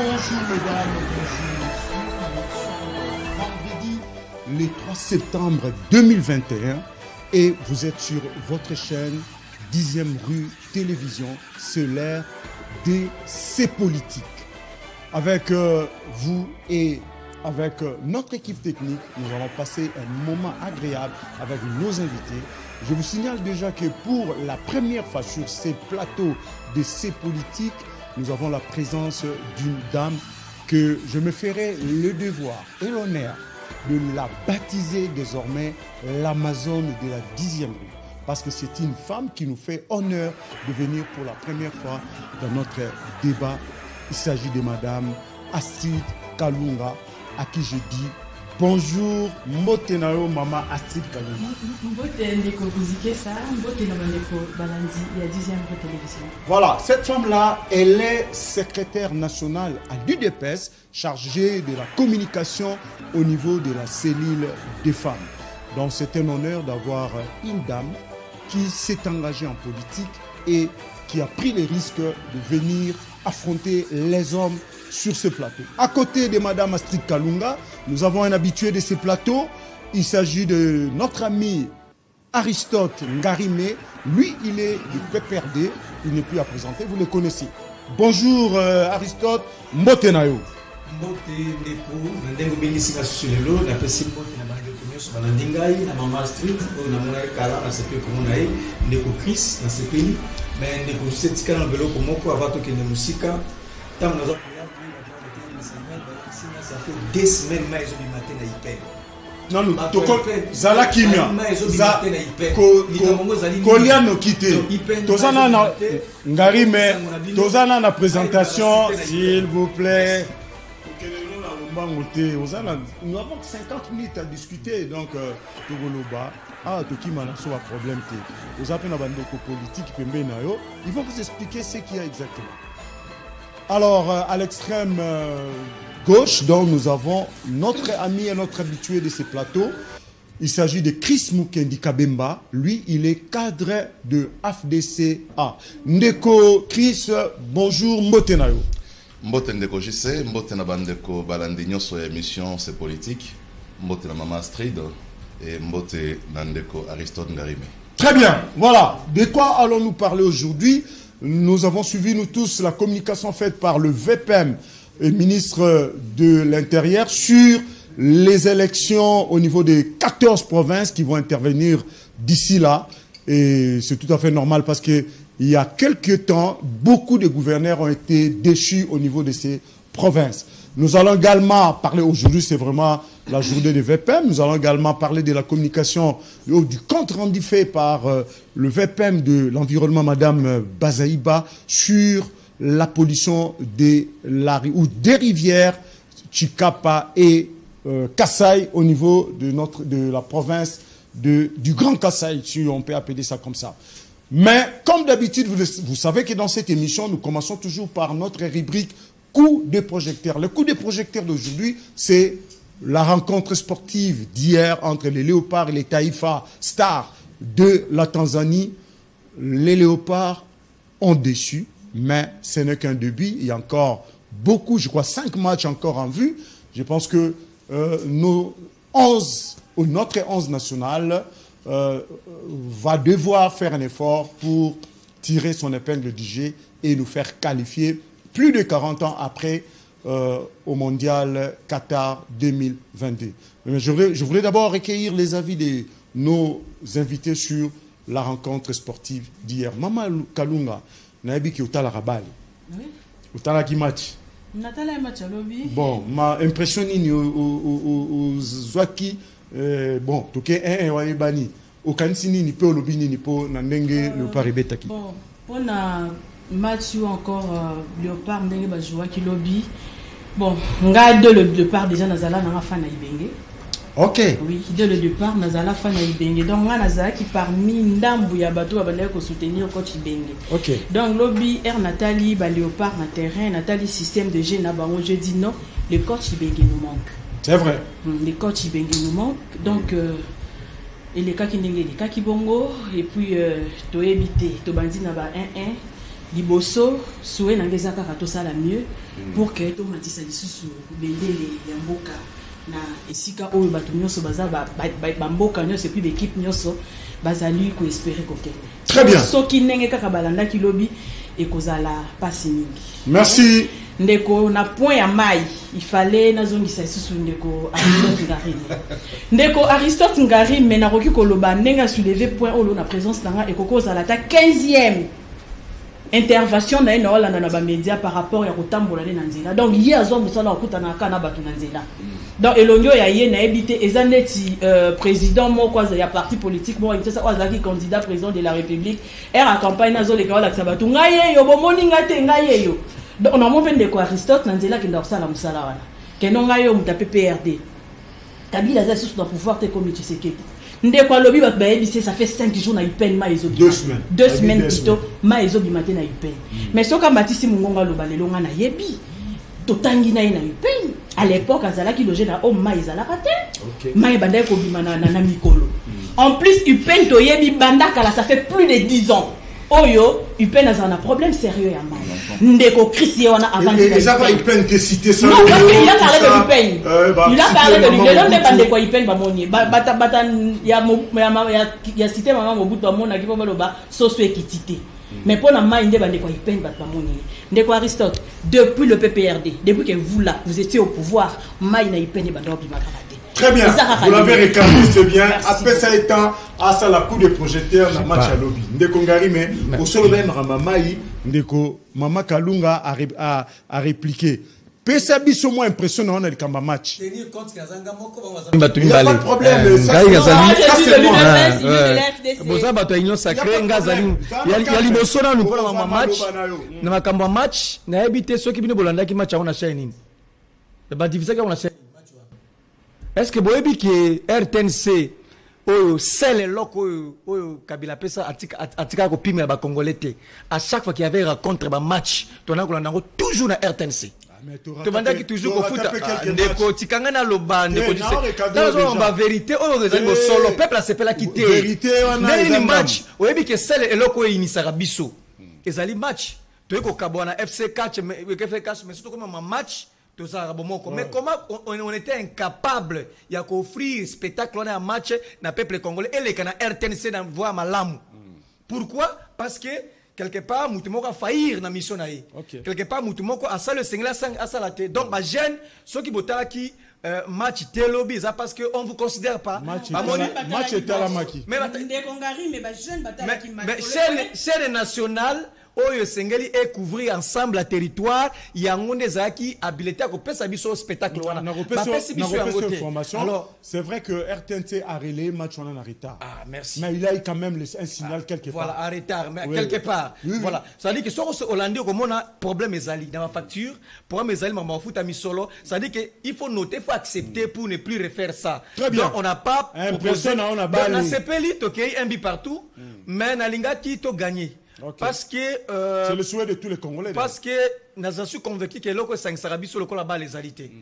Bonjour mesdames, bonjour. Vendredi, le 3 septembre 2021 et vous êtes sur votre chaîne 10e rue Télévision, c'est l'ère des C'est Politique. Avec vous et avec notre équipe technique, nous allons passer un moment agréable avec nos invités. Je vous signale déjà que pour la première fois sur ces plateaux de C'est Politique, nous avons la présence d'une dame que je me ferai le devoir et l'honneur de la baptiser désormais l'Amazone de la 10e rue. Parce que c'est une femme qui nous fait honneur de venir pour la première fois dans notre débat. Il s'agit de Madame Astrid Kalunga, à qui je dis bonjour, Mbotenao Mama Astrid Kalunga. Voilà, cette femme-là, elle est secrétaire nationale à l'UDPS, chargée de la communication au niveau de la cellule des femmes. Donc c'est un honneur d'avoir une dame qui s'est engagée en politique et qui a pris le risque de venir affronter les hommes sur ce plateau. À côté de Madame Astrid Kalunga, nous avons un habitué de ces plateaux. Il s'agit de notre ami Aristote Ngarime. Lui, il est du PPRD. Il n'est plus à présenter. Vous le connaissez. Bonjour Aristote. Mbotenayo. Mbote Ndeko, Ndengo Benisika Sulelo, la PC Mbote Nabande Kunyoso, Banandingai, na Mama Street, na Mona Kala, na CP Komonae, Ndeko Chris, na CP, mais Ndeko Setika na Belo Komoko, Avato Kenemusika, Tam Nazo, ça fait 2 semaines, mais je vais mater na Ipen. Non, nous, Zala Kimia, Koliano Kite, Tozana na Ngarime, Tozana na présentation, s'il vous plaît. Nous avons 50 minutes à discuter, donc problème. Ils vont vous expliquer ce qu'il y a exactement. Alors, à l'extrême gauche, donc, nous avons notre ami et notre habitué de ces plateaux. Il s'agit de Chris Mukendi Kabemba. Lui, il est cadre de AFDCA. Ndeko Chris, bonjour, Mbotenayo. Mbote Ndeko JC, Mbote Nabandeko Balandinyo sur l'émission C'est Politique, Mbote na Mama Astrid et Mbote Nandeko Aristote Ngarime. Très bien, voilà. De quoi allons-nous parler aujourd'hui? Nous avons suivi, nous tous, la communication faite par le VPM, le ministre de l'Intérieur, sur les élections au niveau des 14 provinces qui vont intervenir d'ici là. Et c'est tout à fait normal parce que il y a quelques temps, beaucoup de gouverneurs ont été déchus au niveau de ces provinces. Nous allons également parler, aujourd'hui c'est vraiment la journée de VPM, nous allons également parler de la communication, du compte rendu fait par le VPM de l'environnement, Madame Bazaïba, sur la pollution des rivières Chikapa et Kasaï au niveau de la province du Grand Kasaï, si on peut appeler ça comme ça. Mais, comme d'habitude, vous savez que dans cette émission, nous commençons toujours par notre rubrique coup de projecteur. Le coup de projecteur d'aujourd'hui, c'est la rencontre sportive d'hier entre les Léopards et les Taifa Stars de la Tanzanie. Les Léopards ont déçu, mais ce n'est qu'un début. Il y a encore beaucoup, je crois 5 matchs encore en vue. Je pense que notre 11 national va devoir faire un effort pour tirer son épingle du jeu et nous faire qualifier plus de 40 ans après au mondial Qatar 2022. Mais je voudrais d'abord recueillir les avis de nos invités sur la rencontre sportive d'hier. Mama Kalunga, naebi ki utala rabali. Oui. Utala ki match. Natala match lobby. Bon, ma impression ni au Zwaki. Bon, toke un bani. Aukanisi ni pe lobby ni po na ndenge le paribetaki. Bon, pour na match ou encore Léopard ndenge ba jouer ki lobby. Bon, nga de le départ déjà nazala na fa na ibenge. OK. Oui, dès le départ nazala fa na ibenge. Donc nga nazala ki parmi ndambu ya bato ba ko soutenir coach ibenge. OK. Donc lobby Air Nathalie ba Léopard na terrain, Nathalie système de jeu na bango, je dis non, le coach ibenge nous manque. C'est vrai. Les coachs ibenge nous manquent. Donc et les cas qui n'engagent les cas qui bongo et puis to éviter to bandi na ba 1-1 liboso souhait n'angeza kaka to ça la mieux pour que to matisa lisusu bendele ya mboka na esika oyo bato nyonso baza ba mboka nyonso puis l'équipe nyonso bazali ko espérer ko kende. Très bien. Soki ndenge kaka balanda kilobi et kozala pasi mingi. Merci. Ndeko na point ya mai il fallait nazongisa lisusu ndeko Aristote Ngari. Ndeko Aristote Ngari mais na roki koloba ndenga soulever point olo na présence nanga et kokozala ta 15e intervention na ina wala na ba média par rapport ya kotambola na nzela. Donc hier zo musala okutana kana batu na nzela. Donc elongo ya ye na ebité ezaneti président moko ya parti politique mo intesa wazaki candidat président de la République era campagne nazo le kawala tsabatu ngaye yo bomoni ngate ngaye yo. Donc on a mon de quoi Aristote na nzela kinda kusala musala wana. Keno ngaye yo mutape PRD. Kabila za sous dans pouvoir te comme tu sais que ndeko alobi ba ebité ça fait 5 jours na UPN ma ezo 2 semaines. 2 semaines plutôt ma ezo bimaté na UPN. Mais soka Matisi Mungonga lo balelo nga na yebi. Totangi na UPN. À l'époque, Azala qui logeait dans Oma Izala Kate. Maï Bandai Kobimana Nana Mikolo. En plus, Upen Toyebi Bandakala, ça fait plus de 10 ans. Oyo, Upen a un problème sérieux à Maï. Ndeko Christi on a avant. Et ça va Upen que citer ça. Non, parce qu'il a parlé de Upen. Il a parlé de Upen. Non, n'est pas de quoi Upen va monier. Bata, il y a cité maman Mobutu à mon aguipo baloba, socio équité. Mais pour la main, il y a des peines de Aristote. Depuis le PPRD, depuis que vous là, vous étiez au pouvoir, maï na peine de Très bien, vous l'avez réclamé, c'est bien. Après ça étant, à ça la coup de projecteur dans match à lobby. Ndeko Ngari, mais au seul même Ramamaï, Ndeko Mama Kalunga a répliqué. Pesa biso moins impressionnant on a le kamba match. Il n'y a pas de problème. Ça c'est moi. Boza bato union sacrée ngazali. Ya liboso na nous pour ma match. Na makamba match na habité ceux qui bino bolanda ki match on a chaîne nini. Ba diviser ka on a chaîne. Est-ce que boyebi ki RTNC oyo c'est loko oyo Kabila pesa atika ko pimela ba congolais té. À chaque fois qu'il y avait rencontre ba match, tona ko landango toujours na RTNC. Tu m'as dit toujours au foot. Ndeko tikangana loba ndeko dit. Dans la vérité, on réserve au solo. Peuple a s'appelé la quitter. Vérité on a un match. Oui bi que celle eloko inisara biso. Ezali match. To ko kabona FC catch mais surtout comme un match to ça bomoko. Mais comment on était incapable ya ko offrir spectacle on a match na peuple congolais et les kana RTNC dans voix malamu. Pourquoi? Parce que quelque part mutumoko a faillir na mission naïe. Quelque part mutumoko a ça le singla sang a ça la tête. Donc ma jeune ceux qui botala qui match telobi ça parce que on vous considère pas match talamaki. Mais Ndekongari mais ba jeune batala qui match. Mais chaîne nationale oyo sengeli et couvrir ensemble la territoire yangonde zaki habilité ko pesa biso spectacle wana ba pesa biso information. Alors c'est vrai que RTNC a relayé match on en retard. Ah merci. Mais il a eu quand même un signal quelque part. Voilà en retard mais quelque part. Voilà ça dit que sur Hollandais comme on a problème ezali dans ma facture pour ezali maman foot ami solo ça dit que il faut noter faut accepter pour ne plus refaire ça. Très bien. Donc on n'a pas proposé on a balle. Dans CPLI to kei un but partout mais na lingaki to gagner. Parce que c'est le souhait de tous les Congolais. Parce que nous sommes convaincus que l'oko sarabi sur le col bas les alité.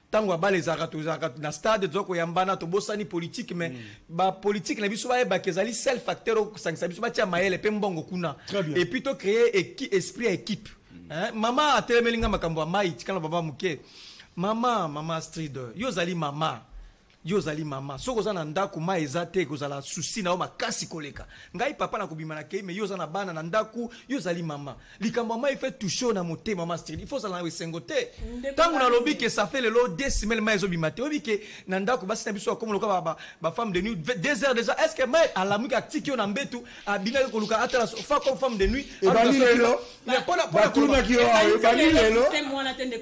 Tant qu'on bas les arato na stade zoko yambana to bosani politique mais ba politique na biso ba kezali seul facteur au sarabi so ba tia maele pe mbongo kuna. Et puis to créer esprit équipe. Hein maman a telemelinga makambo mai tikana baba muke. Maman Street yo zali mama. Yo zali mama soko za na ndaku ma ezate kozala souci na o makasi koleka ngai papa na kobima na kei mais yo za na bana na ndaku yo zali mama likambo ma il fait toucher na moté mama Street il faut ça na wesengote tangu na lobi que ça fait le lot des semaines ma ezo bimate obi que na ndaku basi na biso comme loka ba femme de nuit 2 heures déjà est-ce que ma ala muka tiki na mbetu abina ko luka atala fa comme femme de nuit et bali lelo mais pas kuluma ki o bali lelo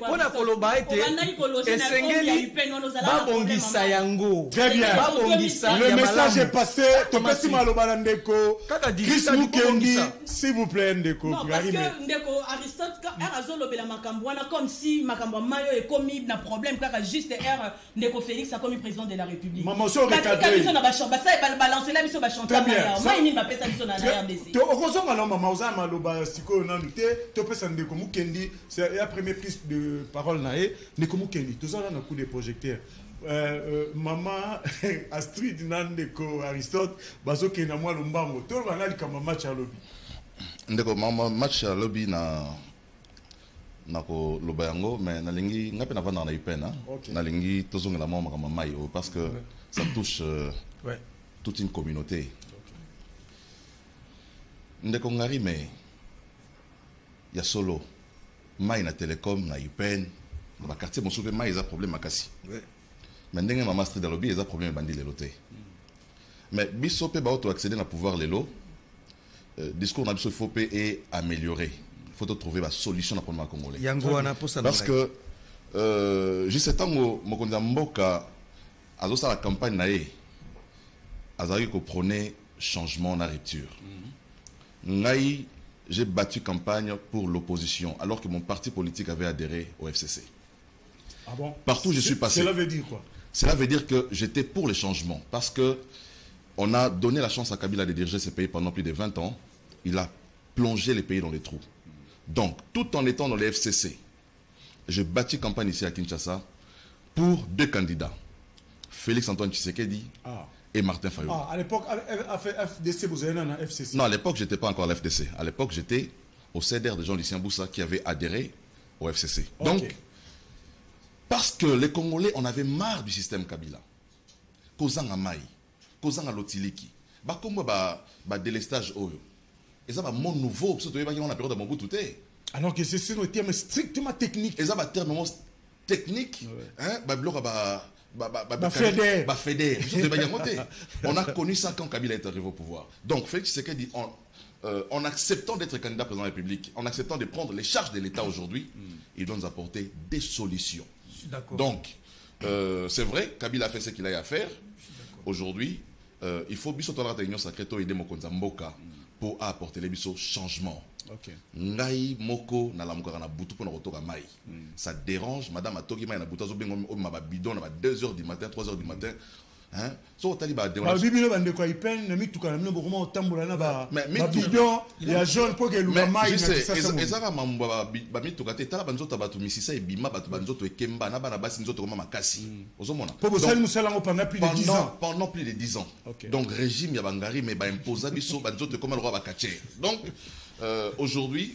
on a koloba été esengeli ba bongisa yango. Très bien. Le message est passé. Topesi maloba ndeko. Chris Mukendi, s'il vous plaît ndeko. Non, parce que ndeko Aristote Arazolo bela makambo wana comme si makambo mayo est commis na problème kaka juste ndeko Félix a commis président de la République. Maman so recadrer. Biso na ba chambre, ça ba balancer la biso ba chanter. Moi ni ba pesa biso na RDC. To okozonga na mama oza maloba siko na nute, topesa ndeko Mukendi, c'est la première prise de parole nae, ndeko Mukendi. Toza na coup de projecteur. Maman Astrid Nandeko Aristote bazoke na moi lombango to bana likama match à lobby ndeko match à lobby na ko loba yango mais nalingi ngape na vanda na ipena nalingi tozongela mama kama mayo parce que ça touche toute une communauté. Ndeko ngari mais ya solo mai na télécom na ipen na ba quartier mosupe mai za problème makasi. Mais ndenge mama street lobby eza problème bandi lelo te. Mais biso pe ba auto accéder na pouvoir lelo discours na biso faut pe et améliorer. Il faut trouver la solution pour le Congolais. Parce que juste tango mokonza mboka azosa la campagne nae azari ko prôner changement na rupture. Ngai j'ai battu campagne pour l'opposition alors que mon parti politique avait adhéré au FCC. Ah bon? Partout où je suis passé. Cela veut dire quoi? Cela veut dire que j'étais pour les changements parce que on a donné la chance à Kabila de diriger ce pays pendant plus de 20 ans. Il a plongé les pays dans les trous. Donc, tout en étant dans les FCC, j'ai bâti campagne ici à Kinshasa pour 2 candidats. Félix Antoine Tshisekedi et Martin Fayulu. Ah, à l'époque, FDC, vous avez un FCC? Non, à l'époque, je n'étais pas encore à l'FDC. À l'époque, j'étais au CDR de Jean-Lucien Boussa qui avait adhéré au FCC. Donc, parce que les Congolais, on avait marre du système Kabila. Kozanga Maï, Kozanga Lotiliki, ba délestage Oyo. Et ça va mon nouveau, surtout dans la période de mon bout tout est. Alors que c'est un terme strictement technique. Et ça va terme technique. Hein, on a connu ça quand Kabila est arrivé au pouvoir. Donc Félix Tshisekedi dit en acceptant d'être candidat président de la République, en acceptant de prendre les charges de l'État aujourd'hui, il doit nous apporter des solutions. Je suis d'accord. Donc c'est vrai, Kabila a fait ce qu'il a à faire. Aujourd'hui, il faut biso tola réunion sacrée to aider Mokonza Mboka pour apporter les biso changement. Ngai moko na la mokara na butu pour na rotoka mai. Ça dérange madame atoki mai na butu zo bengo o maba bidon na 2h du matin, 3h du matin. Hein? So taliba dérange. Bibilo bande ko ipen na mitu kana mbo ko tambola na ba bidon ya jaune pour que luka mai na ça. Ezaka mambo ba mitu kate tala banzota batu misisa e bima batu banzoto ekemba na bana basi nzoto koma makasi. Ozomona. Pour ça nous salons pendant plus de 10 ans. Pendant plus de 10 ans. Donc régime ya bangari mais ba imposa biso banzoto koma le roi ba kache. Donc aujourd'hui,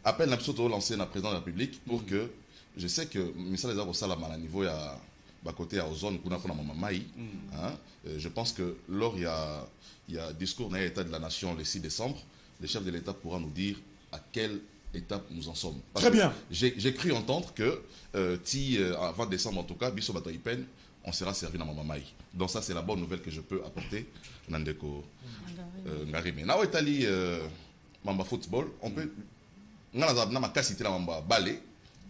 appelle la de lancer la présidente de la République pour que je sais que Missa les a salama à niveau à côté à Ozone kuna kuna mamai. Je pense que lors il y a discours dans l'état de la nation le 6 décembre, le chef de l'État pourra nous dire à quelle étape nous en sommes. Très bien. J'ai cru entendre que avant décembre en tout cas, biso bato ipen on sera servi dans mamai. Donc ça c'est la bonne nouvelle que je peux apporter Nandeko Ngari. Mais na Itali Mamba football, on peut.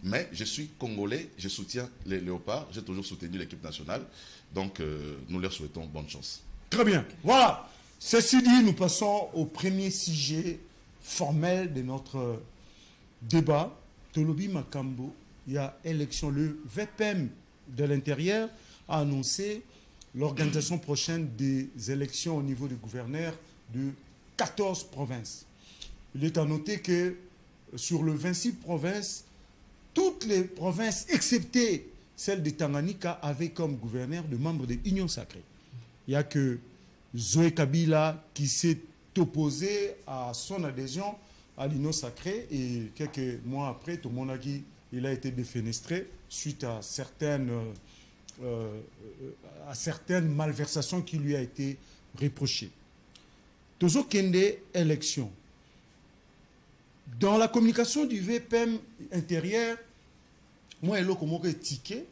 Mais je suis congolais, je soutiens les léopards, j'ai toujours soutenu l'équipe nationale. Donc nous leur souhaitons bonne chance. Très bien. Voilà. Ceci dit, nous passons au premier sujet formel de notre débat. Tolobi Makambo, il y a élection. Le VPM de l'Intérieur a annoncé l'organisation prochaine des élections au niveau du gouverneur de 14 provinces. Il est à noter que sur le 26 provinces, toutes les provinces, excepté celle de Tanganyika, avaient comme gouverneur de membres de l'Union sacrée. Il n'y a que Zoé Kabila qui s'est opposé à son adhésion à l'Union sacrée et quelques mois après, tout le monde a dit qu'il a été défenestré suite à certaines malversations qui lui a été reprochées. Tozo Kende, élection. Dans la communication du VPM intérieur, moi, il y a un ticket.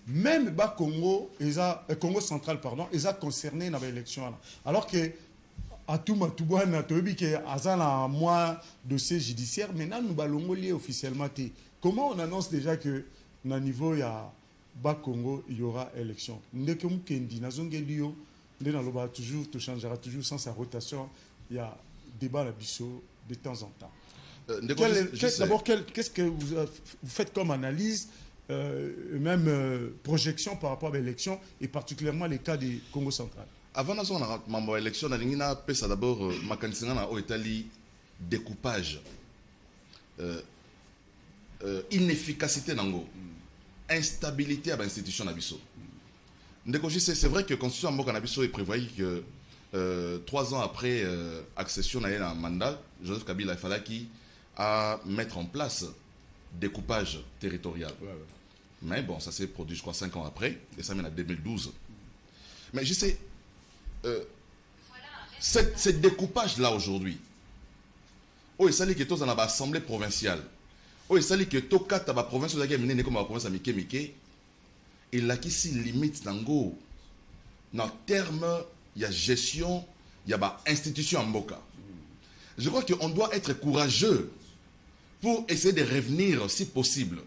Même le Congo central, pardon, ils ont concerné dans l'élection. Alors que à tout Matouboua, à mois de dossier judiciaire, maintenant nous allons lier officiellement. Comment on annonce déjà que dans le niveau il y a Congo, il y aura élection? Toujours, tout changera toujours sans sa rotation. Il y a débat à Bissau de temps en temps. D'abord, qu'est-ce que vous faites comme analyse, même projection par rapport à l'élection, et particulièrement les cas du Congo central? Avant l'élection, on a d'abord découpage, inefficacité, instabilité à l'institution. C'est vrai que la Constitution de Nabiso prévoyait que 3 ans après accession à un mandat, Joseph Kabila, il fallait qu'il à mettre en place découpage territorial. Mais bon, ça s'est produit, je crois, 5 ans après, et ça mène à 2012. Mais je sais, ce découpage-là aujourd'hui, il s'agit que tous dans l'Assemblée provinciale, il s'agit que tous quatre dans la province, comme la province à Mike, et là qui s'y limite dans le terme, il y a gestion, il y a institution en Mboka. Je crois qu'on doit être courageux pour essayer de revenir, si possible,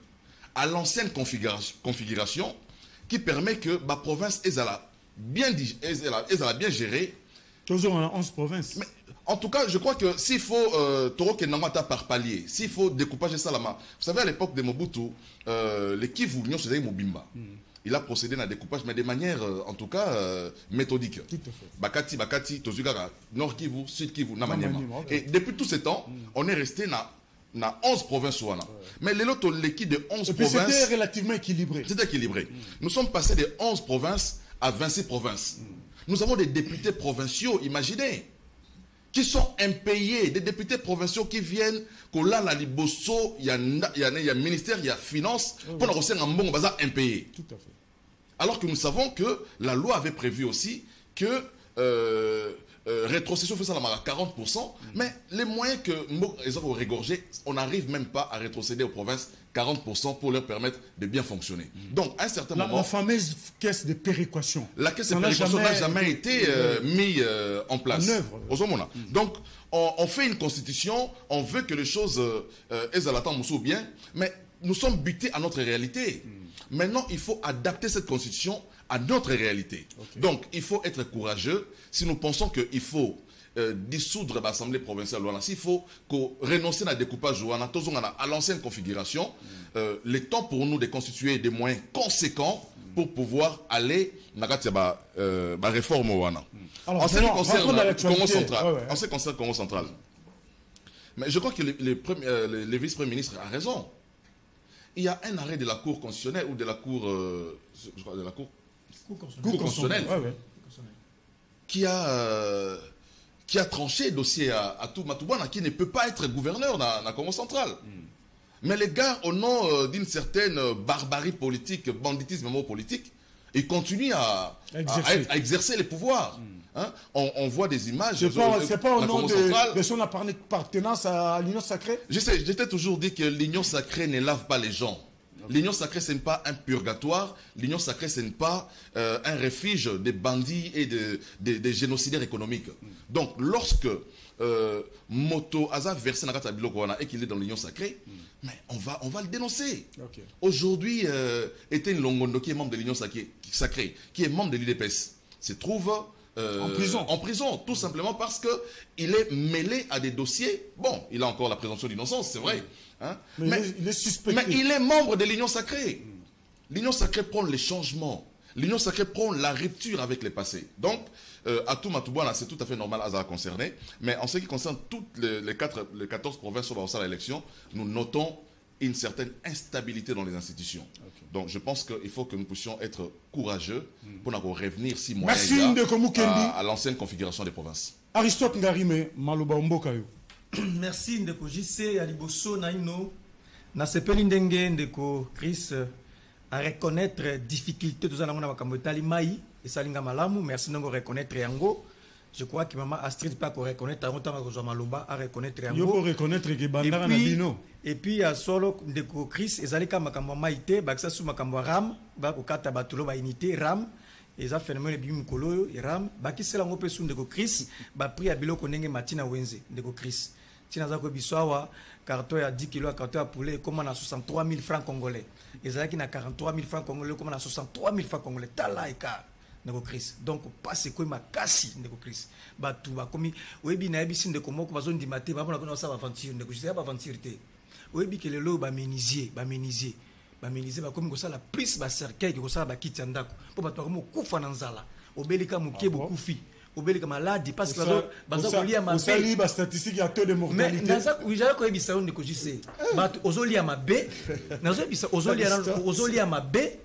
à l'ancienne configuration qui permet que la province est bien gérée. Toujours en 11 provinces. Mais, en tout cas, je crois que s'il faut par palier, s'il faut découpage ça, vous savez, à l'époque de Mobutu, les Kivu, l'Union Soudanaise Mobimba, il a procédé à un découpage, mais de manière, en tout cas, méthodique. Tout à fait. Bakati, Tozugara, Nord Kivu, Sud Kivu, Namanyema. Okay. Et depuis tout ce temps, on est resté dans 11 provinces. Ouais. Mais l'équipe de 11 provinces... C'était relativement équilibré. C'était équilibré. Nous sommes passés de 11 provinces à 26 provinces. Nous avons des députés provinciaux, imaginez, qui sont impayés, des députés provinciaux qui viennent, qu'on a la liboso, il y a ministère, il y a finance, pour nous recevoir un bon bazar impayé. Tout à fait. Alors que nous savons que la loi avait prévu aussi que rétrocession fait ça à 40%, mais les moyens que nous avons régorgés, on n'arrive même pas à rétrocéder aux provinces 40% pour leur permettre de bien fonctionner. Donc, à un certain moment... La fameuse caisse de péréquation. La caisse de péréquation n'a jamais été mise en place. En œuvre. Donc, on fait une constitution, on veut que les choses aient bien, mais nous sommes butés à notre réalité. Maintenant, il faut adapter cette constitution à notre réalité. Okay. Donc, il faut être courageux. Si nous pensons qu'il faut dissoudre l'Assemblée provinciale, s'il faut renoncer à découpage à l'ancienne configuration, le temps pour nous de constituer des moyens conséquents pour pouvoir aller dans la réforme. En ce qui concerne Congo central, en ce qui concerne Congo central, mais je crois que le vice-premier ministre a raison. Il y a un arrêt de la Cour constitutionnelle ou de la Cour, je crois de la Cour constitutionnelle qui a tranché le dossier à Toumatoubana, qui ne peut pas être gouverneur dans la Congo centrale. Mais les gars, au nom d'une certaine barbarie politique, banditisme politique, ils continuent à exercer les pouvoirs. Hein? On voit des images. C'est pas au nom de son appartenance à l'Union sacrée? J'étais toujours dit que l'Union sacrée ne lave pas les gens. L'Union sacrée, ce n'est pas un purgatoire. L'Union sacrée, ce n'est pas un refuge des bandits et des génocidaires économiques. Donc, lorsque Moto a versé dans la Bilokwana et qu'il est dans l'Union sacrée, mais on va le dénoncer. Okay. Aujourd'hui, Etienne Longondo, qui est membre de l'Union sacrée, qui est membre de l'UDPS, se trouve en prison, tout simplement parce qu'il est mêlé à des dossiers. Bon, il a encore la présomption d'innocence, c'est vrai. Hein? Mais il est suspecté. Mais il est membre de l'Union sacrée. L'Union sacrée prend les changements. L'Union sacrée prend la rupture avec les passés. Donc, à tout Matoubana, c'est tout à fait normal à concerner. Mais en ce qui concerne toutes les 14 provinces où on va à l'élection, nous notons une certaine instabilité dans les institutions. Okay. Donc, je pense qu'il faut que nous puissions être courageux pour revenir si moyen à l'ancienne configuration des provinces. Aristote Ngarime, Maloba Mbokayo. Merci Ndeko JC Aliboso Naino. Na sepeli ndenge Ndeko Chris à reconnaître difficulté de zana ngona bakambotali mai et salinga malamu. Merci de reconnaître yango. Je crois que maman Astrid pas reconnaître à reconnaître yango. Reconnaître que bandara na bino. Et puis à solo Ndeko Chris ezalika makambo maite bakisa su makambo ram ba kokata batulo ba unité ram. Et a phénomène bim kolo ram bakisela ngope su Ndeko Chris ba pri à biloko ndenge matina wenze Ndeko Chris. Tina zako biswawa carton ya 10 kg carton ya poulet comme na 63 000 francs congolais. Ezalaki na 43 000 francs congolais comme na 63 000 francs congolais. Talaika Ndeko Chris. Donc passe ko makasi Ndeko Chris. Batu ba komi webi na yebisi Ndeko moko bazon di maté ba pona sa aventure Ndeko je sais pas aventure té. Webi ke lelo ba ménisier ba komi ko sala plus ba cercueil ko sala ba kiti ndako. Po batu ko kufa na nzala. Obelika mukebo kufi. Obelika maladi parce que baza kolia mabe. Osali ba statistique ya taux de mortalité. Mais naza ujala ko ebisa Ndeko je sais. Batu ozolia mabe. Nazo ebisa ozolia mabe.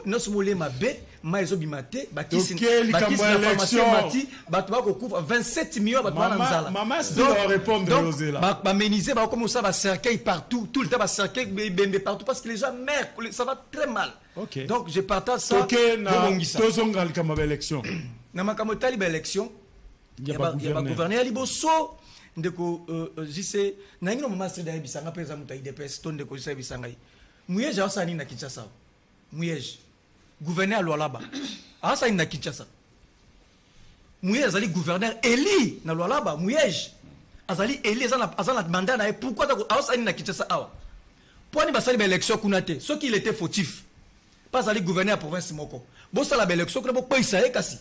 non seulement les mabé mais ils ont bimaté bakisi la pharmacie mati batba ko couvre 27 millions batba na nzala maman c'est doit répondre Rosé là ba méniser ba comme ça ba cercueil partout tout le temps ba cercueil bembe partout parce que les gens meurent ça va très mal. OK Donc je partage ça na tozongal kama ba élection na makamotali ba élection il y a ba gouverneur liboso ndeko jise na ngino mama strida bisanga pesa muta IDPS tonde ko jisa bisanga muyeje asani na Kinshasa muyeje gouverneur Lualaba asani na Kinshasa muyeje azali gouverneur Eli na Lualaba muyeje azali Eli azana mandat na pourquoi asani na Kinshasa awa poni basali ba élection kunate ce qu'il était fautif pas azali gouverneur province moko bo sala ba élection ko po isaye kasi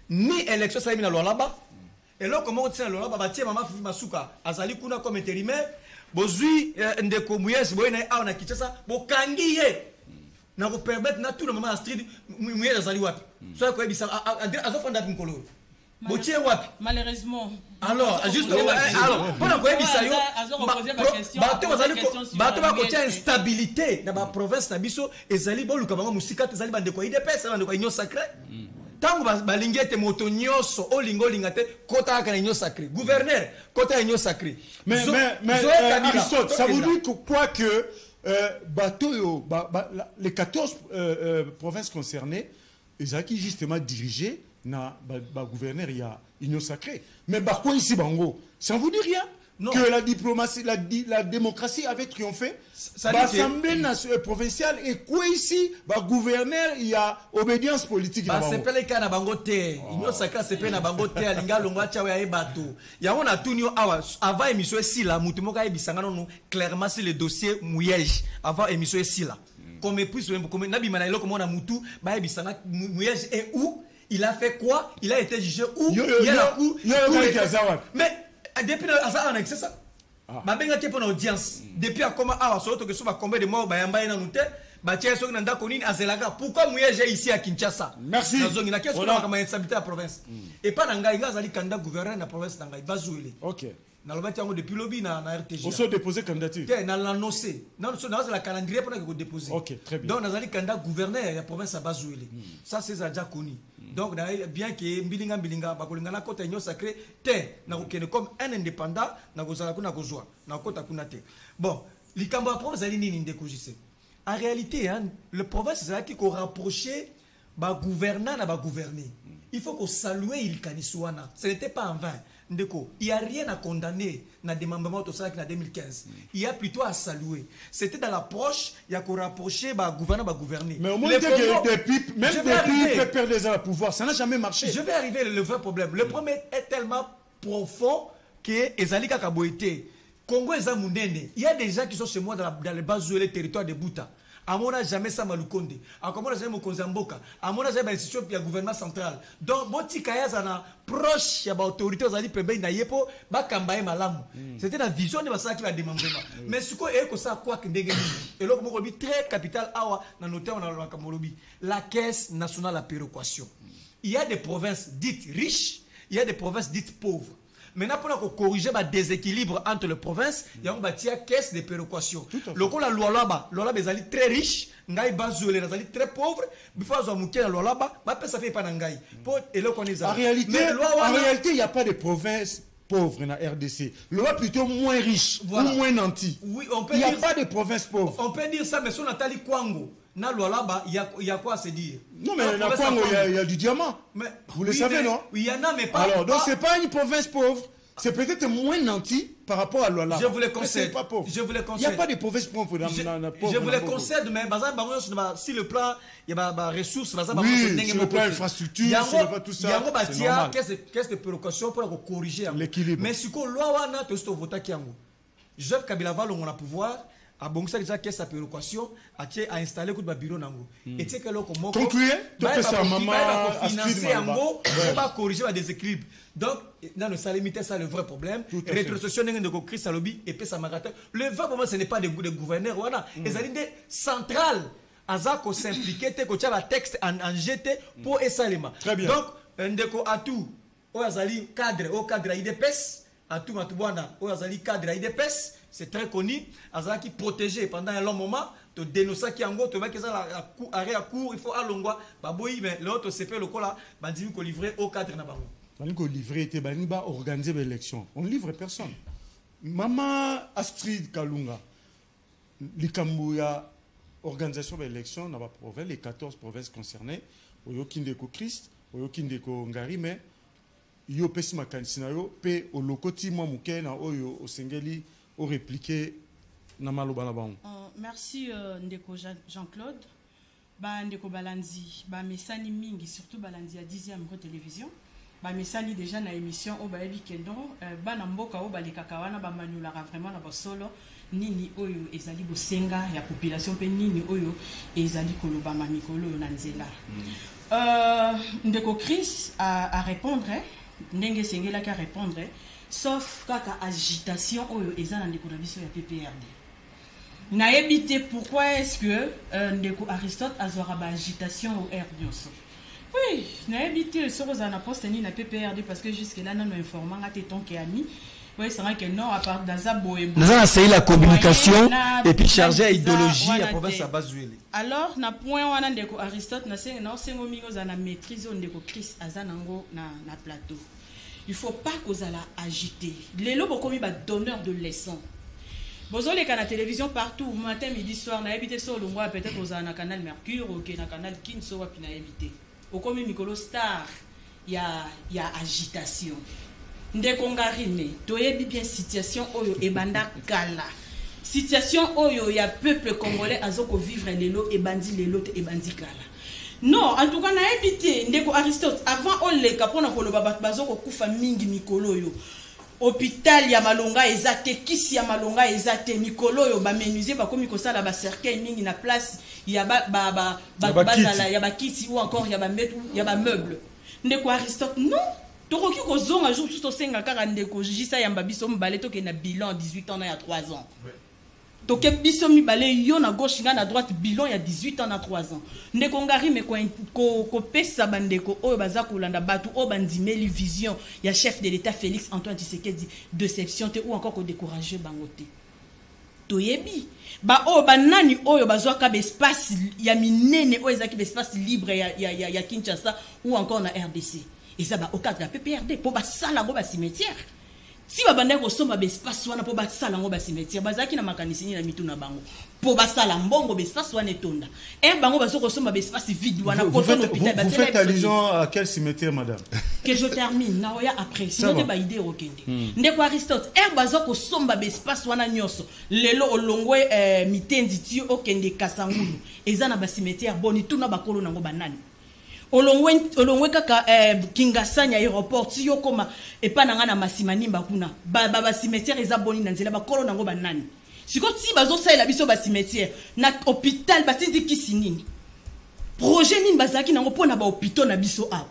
ni élection sali na Lualaba. Et là, comment on tient le là, bah tiens, maman Fifi Masuka, azali kuna comme intérimaire, bozui ndeko muyes boyena a na Kinshasa, bo kangiye. Na ko permettre na tout le moment Astrid muyes azali wapi. So ko ebisa azofanda mkolo. Bo tiens wapi. Malheureusement. Alors, juste alors, pendant ko ebisa yo, bato ba ko tient instabilité na ba province na biso ezali bo luka bango musika ezali bande ko IDPS na ko union sacrée. Tango balingete moto nyoso olingo lingate kota ka union sacrée gouverneur kota union sacrée mais ça vous dit quoi que bateau les 14 provinces concernées ils ont justement dirigé na gouverneur il y a union sacrée mais quoi ici bango ça vous dit rien? Non. Que la diplomatie, la démocratie avait triomphé. L'Assemblée provinciale et quoi ici, gouverneur, il y a obédience politique. C'est pas le cas na bangote. Il y a ça c'est pas na bangote. Alinga longwa chawe aye bateau. Il y a on a tout avant émission ici là, mutumoka e bisanga non clairement sur le dossier Mouyej avant émission ici là. Comme plus comme nabi manailo comme on a mutu, ba e bisanga Mouyej est où? Il a fait quoi? Il a été jugé où? Il y a la cour. Mais depuis c'est ça. Babenga te pour audience. Depuis à comment ah so to que so va combien de morts ba yamba na nute ba tia so na ndako nini azelaga pourquoi Mouyej ici à Kinshasa. Merci. Nazongi na qu'est-ce qu'on a instabilité à province. Et pas nanga ngazali candidat gouverneur na province nanga bazouele. OK. Na lobati yango depuis lobby na RTG. On se déposer candidature. Te na l'annoncer. Non so na la calendrier pour que déposer. OK, très bien. Donc nazali candidat gouverneur ya province à bazouele. Ça c'est déjà connu. Donc bien que mbilinga bakolinga na kota union sacrée te na kokene comme un indépendant na kozala kuna kozwa na kota kuna te. Bon, likambo province ali nini ndekojise. En réalité hein, le province c'est là qui ko rapprocher ba gouvernant na ba gouverner. Il faut qu'on salue il kaniswana. Ce n'était pas en vain. Ndeko, il n'y a rien à condamner dans le démembrement de ça en 2015. Il y a plutôt à saluer. C'était dans l'approche, il y a qu'on rapprocher bah gouverner, bah gouverner. Mais au moins depuis PPR des le pouvoir, ça n'a jamais marché. Je vais arriver le vrai problème. Le problème est tellement profond que Ezalika Kaboïté, Congo et Zamundene, il y a des gens qui sont chez moi dans les bases des territoires de Bouta. À mon âge, jamais ça m'a lukonde. À mon âge, jamais Mokonzamboka. À mon âge, jamais l'institution du gouvernement central. Donc, Boti Kaya Zana proche, il y a l'autorité aux alliés Pembe Nayepo, Bakambaye Malam. C'était la vision de ça qui va demander. Mais ce qu'on est, ça quoi que ndenge. Et là, on a très capital awa dans nos terres, on a Kamolobi. La caisse nationale à péréquation. Il y a des provinces dites riches, il y a des provinces dites pauvres. Maintenant, pour corriger le déséquilibre entre les provinces, il y a une caisse de péréquation. Le coup, la loi là-bas, est très riche, Ngaï Bazoué, est très pauvre, before ils ont mouké la loi là-bas, ça fait pas d'Angaï. En réalité, il n'y a pas de province pauvre dans la RDC. Loi plutôt moins riche, voilà. Ou moins nanti. Oui, il n'y a pas de province pauvre. On peut dire ça, mais si on a Tali Kwango, dans la loi là-bas, il y a quoi à se dire? Non, mais dans Kwango, il y a du diamant. Mais, vous le savez, non? Oui, il y en a, mais pas. Alors, donc, c'est pas une province pauvre. C'est peut-être moins nanti par rapport à Lualaba. Je vous le concède. Je vous le concède. Il n'y a pas de province pauvre dans je vous le concède, mais si le plan, il y a des ressources, oui, sur le plan infrastructure, sur le plan tout ça, c'est normal. Qu'est-ce que péréquation pour corriger l'équilibre? Mais si on loi wana to sto vota kiango. Joseph Kabila va on a pouvoir a bongisa déjà caisse à péréquation a installé coup de bureau nango. Et tu sais que loko moko concluez to pesa maman financer yango pour pas corriger le déséquilibre. Donc dans le salaire limité ça le vrai problème. Rétrocession de Chris Salobi et pesa magata. Le vrai problème ce n'est pas des gouverneurs wana, les alliés centrales azako s'impliquer te ko tia texte en jeté pour esalema. Donc ndeko atu o azali cadre IDPS atu matubwana o azali cadre IDPS c'est très connu, Azaki protégé pendant un long moment, tu dénonces qui en gros, tu vois que ça arrêt à court, il faut à l'ongwa, baboui, mais l'autre c'est fait le col là, bandit qu'on livrer au cadre na bango. Bandit qu'on livrer était bandit ba organiser l'élection. On livre personne. Maman Astrid Kalunga, l'Ikambouya organisation de l'élection dans la province, les 14 provinces concernées, Oyokindeko Christ, Oyokindeko Ngari, mais yo pesi makanisina yo pe olokoti mwa muke na oyo osengeli o répliquer na maloba na bango. Merci ndeko Jean-Claude. Ba ndeko Balanzi, ba mesani mingi surtout Balanzi à 10e télévision. Ba mesani déjà na émission o ba yebi kendo ba na mboka o ba le kakawana ba manulara vraiment na ba solo nini oyo ezali bosenga ya population pe nini oyo ezali koloba ma mikolo na nzela. Ndeko Chris à répondre ndenge sengela ka répondre sauf kaka agitation oyo ezana ndeko na biso ya PPRD. Na évité pourquoi est-ce que ndeko Aristote azora ba agitation au RDC. Oui, na évité ce que na poste ni na PPRD parce que jusque là non informant à téton qui ami. Oui, c'est vrai que non à part dans boye. Nous avons essayé la communication et puis charger à idéologie à province à Bazuele. Alors na point wana ndeko Aristote na sengo mingo za na maîtrise ndeko Chris azanango na plateau. Il ne faut pas qu'on la agiter. Les lobes comme un donneur de leçons. Vous avez la télévision partout, matin, midi, soir, na habité sur le mois, peut-être aux un canal Mercure, ou un canal Kinso, puis na habité. Au comme Mikolo Star, il y a agitation. Dès qu'on arrive, tu as bien situation oyo et banda kala. Situation oyo, il y a peuple congolais à zoko vivre les lots et bandit les lots et bandit kala. Non, en tout cas, na évité ndeko Aristote avant on les kapona ko loba bazoko kufa mingi mikolo yo. Hôpital ya malonga ezate kisi ya malonga ezate mikolo yo ba menuisier ba komi ko sala ba cercueil mingi na place ya bazala ya ba kiti ou encore ya ba meuble. Ndeko Aristote non. Toroki ko zonga jour tout senga kaka ndeko jisa ya mbabiso mbale to ke na bilan 18 ans na ya 3 ans. Donc, biso mi balé yo na gauche na droite bilan il y a 18 ans na 3 ans. Ndeko ngari me ko pesa bandeko o baza kolanda batu o bandimeli vision ya chef de l'état Félix Antoine Tshisekedi déception te ou encore ko décourager bangote. Toyebi ba o banani oyo bazwa ka espace ya minene o ezaki espace libre ya Kinshasa ou encore na RDC. Et ça ba au cadre de la PPRD pour ba sala ngo ba cimetière. Si ba bande ko somba be espace wana po ba sala ngo ba cimetière bazaki na makanisi ni na mitu na bango po ba sala mbongo be espace wana etonda bango bazo ko somba be espace vide wana ko ton hôpital ba. Vous faites allusion à quel cimetière madame? Que je termine na oya après sinon te ba idée okende ndeko Aristote bazo ko somba be espace wana nyoso lelo olongwe mitendi ti okende Kasangulu ezana ba cimetière boni tuna bakolo nango banani olongwe kaka Kingasanya aéroport ti yokoma epa nanga na masimanimba kuna ba cimetière eza boni na nzela bakolo nango banani siko ti bazo saela biso ba cimetière na hôpital batindi kisi nini projet nini bazaki nango pona ba hôpital na biso a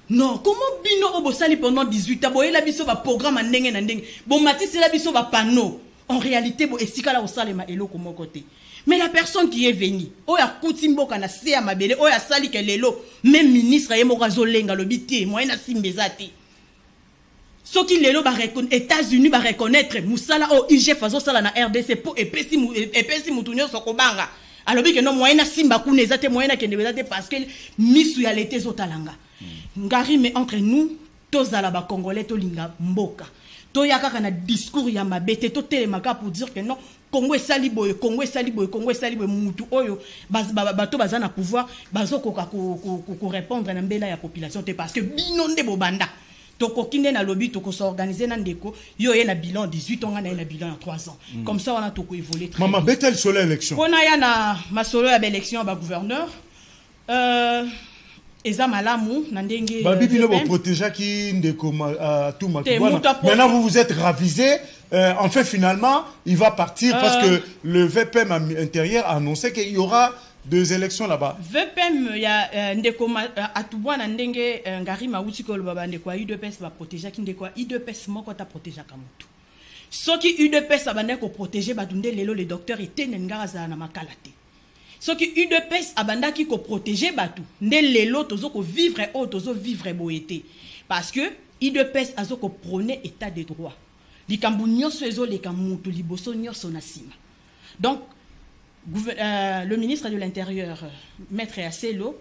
non comment bino obosali pendant 18 ans boyela biso ba programme ndenge na ndenge bon matisi la biso ba panneau en réalité bo esika la osalema eloko moko te. Mais la personne qui est venue, oya kutimboka na se ya mabele, oya sali ke lelo, même ministre yemo razolenga lobité, moyen na simbezate. Soki lelo ba reconnaître États-Unis ba reconnaître musala o IGF fazo sala na RDC pour epesi mutunyo sokobanga. Alors que non moyen na simba kuna ezate moyen na kende ezate parce que misu ya l'été zotalanga. Ngari mais entre nous, tozala ba congolais to linga mboka. To yaka na discours ya mabete to telemaka pour dire que non Congo saliboye mutu oyo bato bazana pouvoir bazo ko répondre na mbela ya population te parce que binonde bobanda to kokinde na lobby to ko s'organiser na ndeko yo ye na bilan 18 ans na bilan ya 3 ans comme ça on a to ko évoluer très maman betel solo élection on a ya na masolo ya élection ba gouverneur eza malamu na ndenge babibi no protéger qui ndeko tout maintenant vous vous êtes ravisé. En fait, finalement, il va partir parce que le VPM intérieur a annoncé qu'il y aura 2 élections là-bas. VPM, il y a ndeko atubwa na ndenge ngari mauti ko baba ndeko UDPS va protéger ki ndeko UDPS moko ta protéger kamutu. Soki UDPS abande ko protéger badunde lelo le docteur etene ngara za na makalate. Soki UDPS abandaki ko protéger batu nde lelo tozo ko vivre boyete parce que UDPS azo ko prôner état de droit. likambo nyonso ezoleka mutu liboso nyonso na nsima. Donc le ministre de l'Intérieur, Maître Asselo,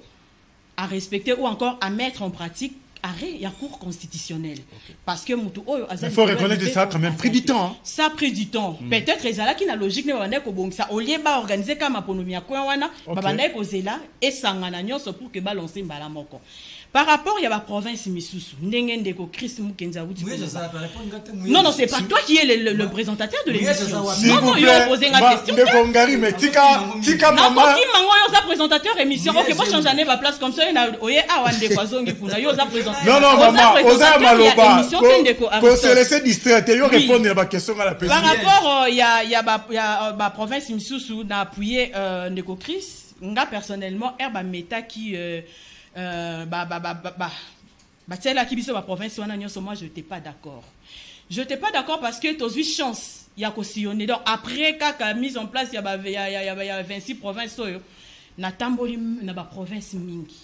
a respecté ou encore à mettre en pratique arrêt la Cour constitutionnelle. Parce que il faut reconnaître que ça a quand même pris du temps. Hein. Ça a pris du temps. Peut-être que ça qui na logique ça au lieu ba organiser comme aponomia quoi wana ba na kozela et sangana nyonso pour que balancer mbala moko. Par rapport, il y a la province Misusu. Non, non, c'est pas toi qui es le présentateur de l'émission. Non, non, il a posé une question. Tika maman. Il a présentateur émission. Ok, moi, change ma place comme ça. Non, non, maman. Osa Maloba. Qu'on se laisse distraire. Il répondre à ma question à la personne. Par rapport, il y a la province Misusu n'a appuyé Ndeko Chris. Nga personnellement, Herba Meta qui là qui ma province moi je n'étais pas d'accord. Je n'étais pas d'accord parce que tu as eu chance il y a cautionné. Donc après quand la mise en place il y a 26 provinces na tamboli na ba province mingi.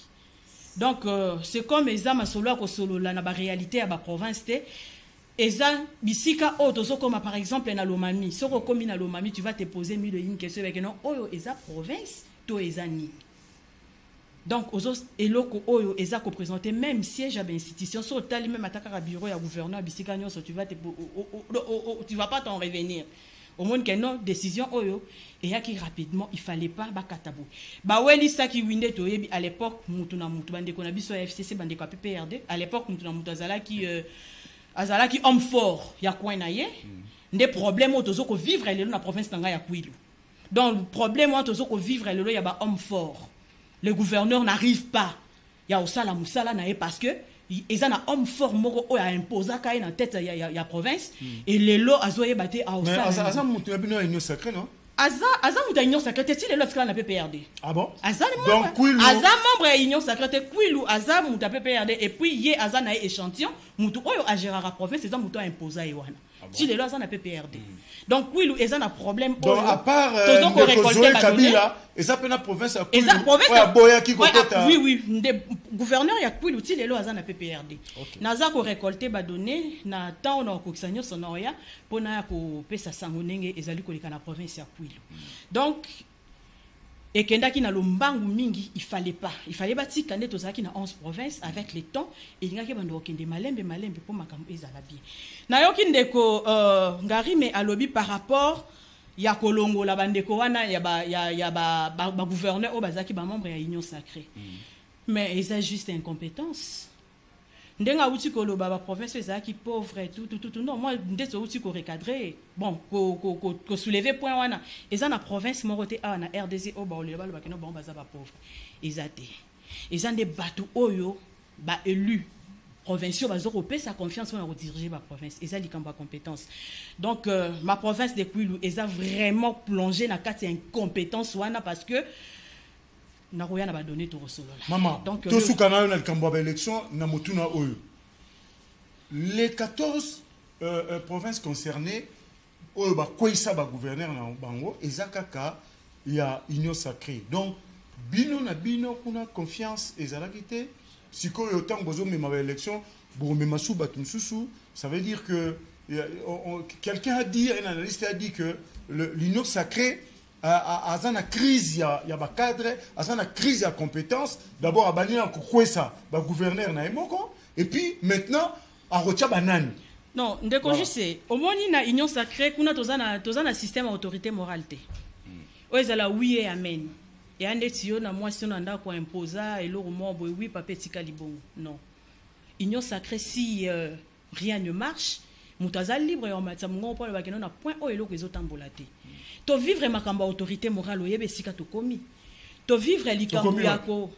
Donc c'est comme ezama solo ko solo la na ba réalité ya ba province té eza bisika oto comme par exemple na Lomami. Soko comme na Lomami tu vas te poser une question avec non oyo eza province to eza ni. Donc, aux autres, et loko oyo eza ko présenter même siège à l'institution, sur tali même attaque à bureau ya gouverneur bisika nyonso tu vas pas t'en revenir. Au moins que non décision oyo et ya qui rapidement il fallait pas ba katabu. Ba weli sa ki winde to yebi à l'époque mutu na mutu bande ko na biso FCC bande ko PPRD à l'époque mutu na mutu azala ki homme fort ya coin na ye des problèmes otozo ko vivre le na province nanga ya Kwilu. Donc le problème otozo ko vivre le ya ba homme fort. Le gouverneur n'arrive pas. Il y a aussi la moussala parce que ils ont un homme fort moko a imposé quand dans tête ya province et les lots azoye baté à aussi. Mais Azam mutu bino union sacrée non? Azam mutu union sacrée c'est les lots na PPRD. Ah bon? Donc Kwilu Azam membre union sacrée Kwilu Azam mutu PPRD et puis yé Azam na échantillon mutu oyo a gérer la province ils ont mutu imposé yoana. Si les lois sont à PPRD. Donc, oui, ils ont un problème. Donc, à part Zoé Kabila, ils ont une province à Kwilu. Oui, oui. Les gouverneurs, il y a Kwilu, si les lois sont à PPRD. Naza ko récolté ba donné na temps on a koksanyo sonoya pour na ko pesa sangonenge ezali ko na province ya Kwilu. Donc et kenda ki na lombangu mingi il fallait pas tika neto zaki na 11 provinces avec les temps et ngaki bando kende malembe pour makambo ezala bien na yoki ndeko ngari me alobi par rapport ya kolongo la bandeko wana ya ba gouverneur o bazaki ba membre ya union sacrée mais ils ont juste incompétence. Ndenga uti ko loba ba province ezaki pauvre tout non moi ndeto uti ko recadrer bon ko soulever point wana eza na province morote a na RDC o ba oleba ba keno ba baza ba pauvre ezate eza des bateau oyo ba élu provinciaux bazo ko pesa confiance na diriger ba province eza likamba compétence. Donc ma province de Kwilu eza vraiment plongé na kati incompétence wana parce que Naroya n'a pas donné tout solo là. Maman, donc tout ce qu'on a eu dans le Cambodge élection, n'a motuna oyo. Les 14 provinces concernées, oyo ba koisa ba gouverneur na bango, ezakaka il y a union sacrée. Donc bino na bino kuna confiance ezalakité, siko yo tant bozo mema ba élection, bo mema sou batumsusu, ça veut dire que quelqu'un a dit, un analyste a dit que l'union sacrée à une crise, il y a un cadre, à une crise, il y a compétence. D'abord, à Bani, ça, le gouverneur n'a pas et puis maintenant, à Rocha Banane. Non, ndeko c'est au moins il y a une union sacrée, qu'on a tous un système d'autorité morale. Oezala oui et amen. Et un étio na moi si on a quoi imposa et l'autre mot oui papa tikalibon. Non. Union sacrée si rien ne marche, mutaza libre et on m'a dit mon point le na point o elo que zotambolaté. To vivre makamba autorité morale oyebe sika to komi to vivre likambo yako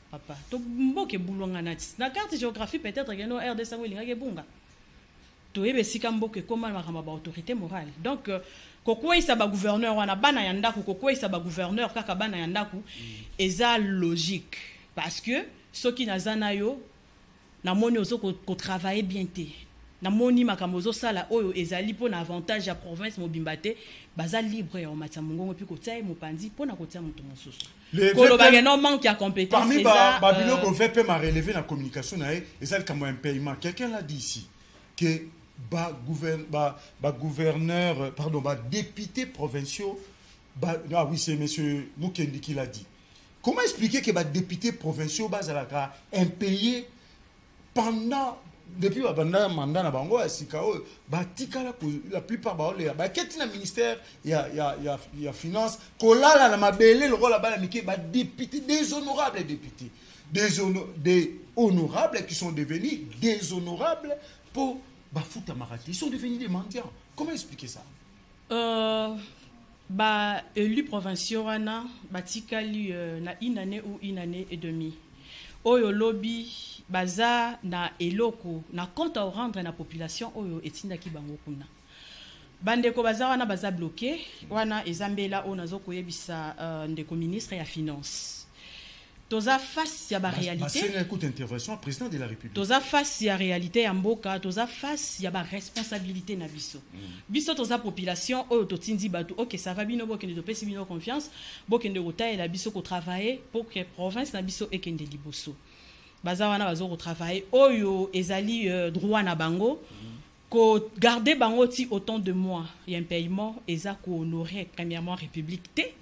papa to mboke bulonga nati na carte géographie peut-être que no RDC welinga ke bunga to yebe sika mboke koma makamba ba autorité morale. Donc kokwesa ba gouverneur wana bana ya ndaku kokwesa ba gouverneur kaka bana ya ndaku eza logique parce que soki nazana yo na moni ozo ko travailler bien té na moni makamozo sala oyo ezali po na avantage ya province mobimbate baza libre ya matsa mongongo puis kotia mopandi po na kotia mutu mosusu kolo bageno manque ya compétence parmi babilo ko VP m'a relevé la communication na ezali comme un paiement. Quelqu'un l'a dit ici que gouverneur, pardon, députés provinciaux, ah oui, c'est M. Mukendi qui l'a dit. Comment expliquer que les députés provinciaux sont impayés pendant, depuis le mandat de Bango, la plupart des ministères, il y a finance, députés, des honorables députés, des honorables qui sont devenus déshonorables pour Bafouta Marati. Ils sont devenus des mendiants. Comment expliquer ça? Élus provinciaux, batikali na une année ou une année et demie. Oyo lobby baza na eloko na compte à rendre na population oyo etindaki bango kuna. Bandeko baza wana baza bloqué wana ezambela ona zokoyebisa ndeko ministre ya finance. Toza face ya ba réalité. C'est une intervention président de la République. Toza face ya réalité ya mboka, toza face ya ba responsabilité na biso. Biso toza population oyo totindi batu. OK, ça va bino bokende to pesi bino confiance, bokende kota la biso ko travailler pour que province na biso ekende liboso. Baza wana bazo ko travailler oyo ezali droit na bango. Ko garder bango ti autant de mois, il y a un paiement eza ko honorer premièrement République T.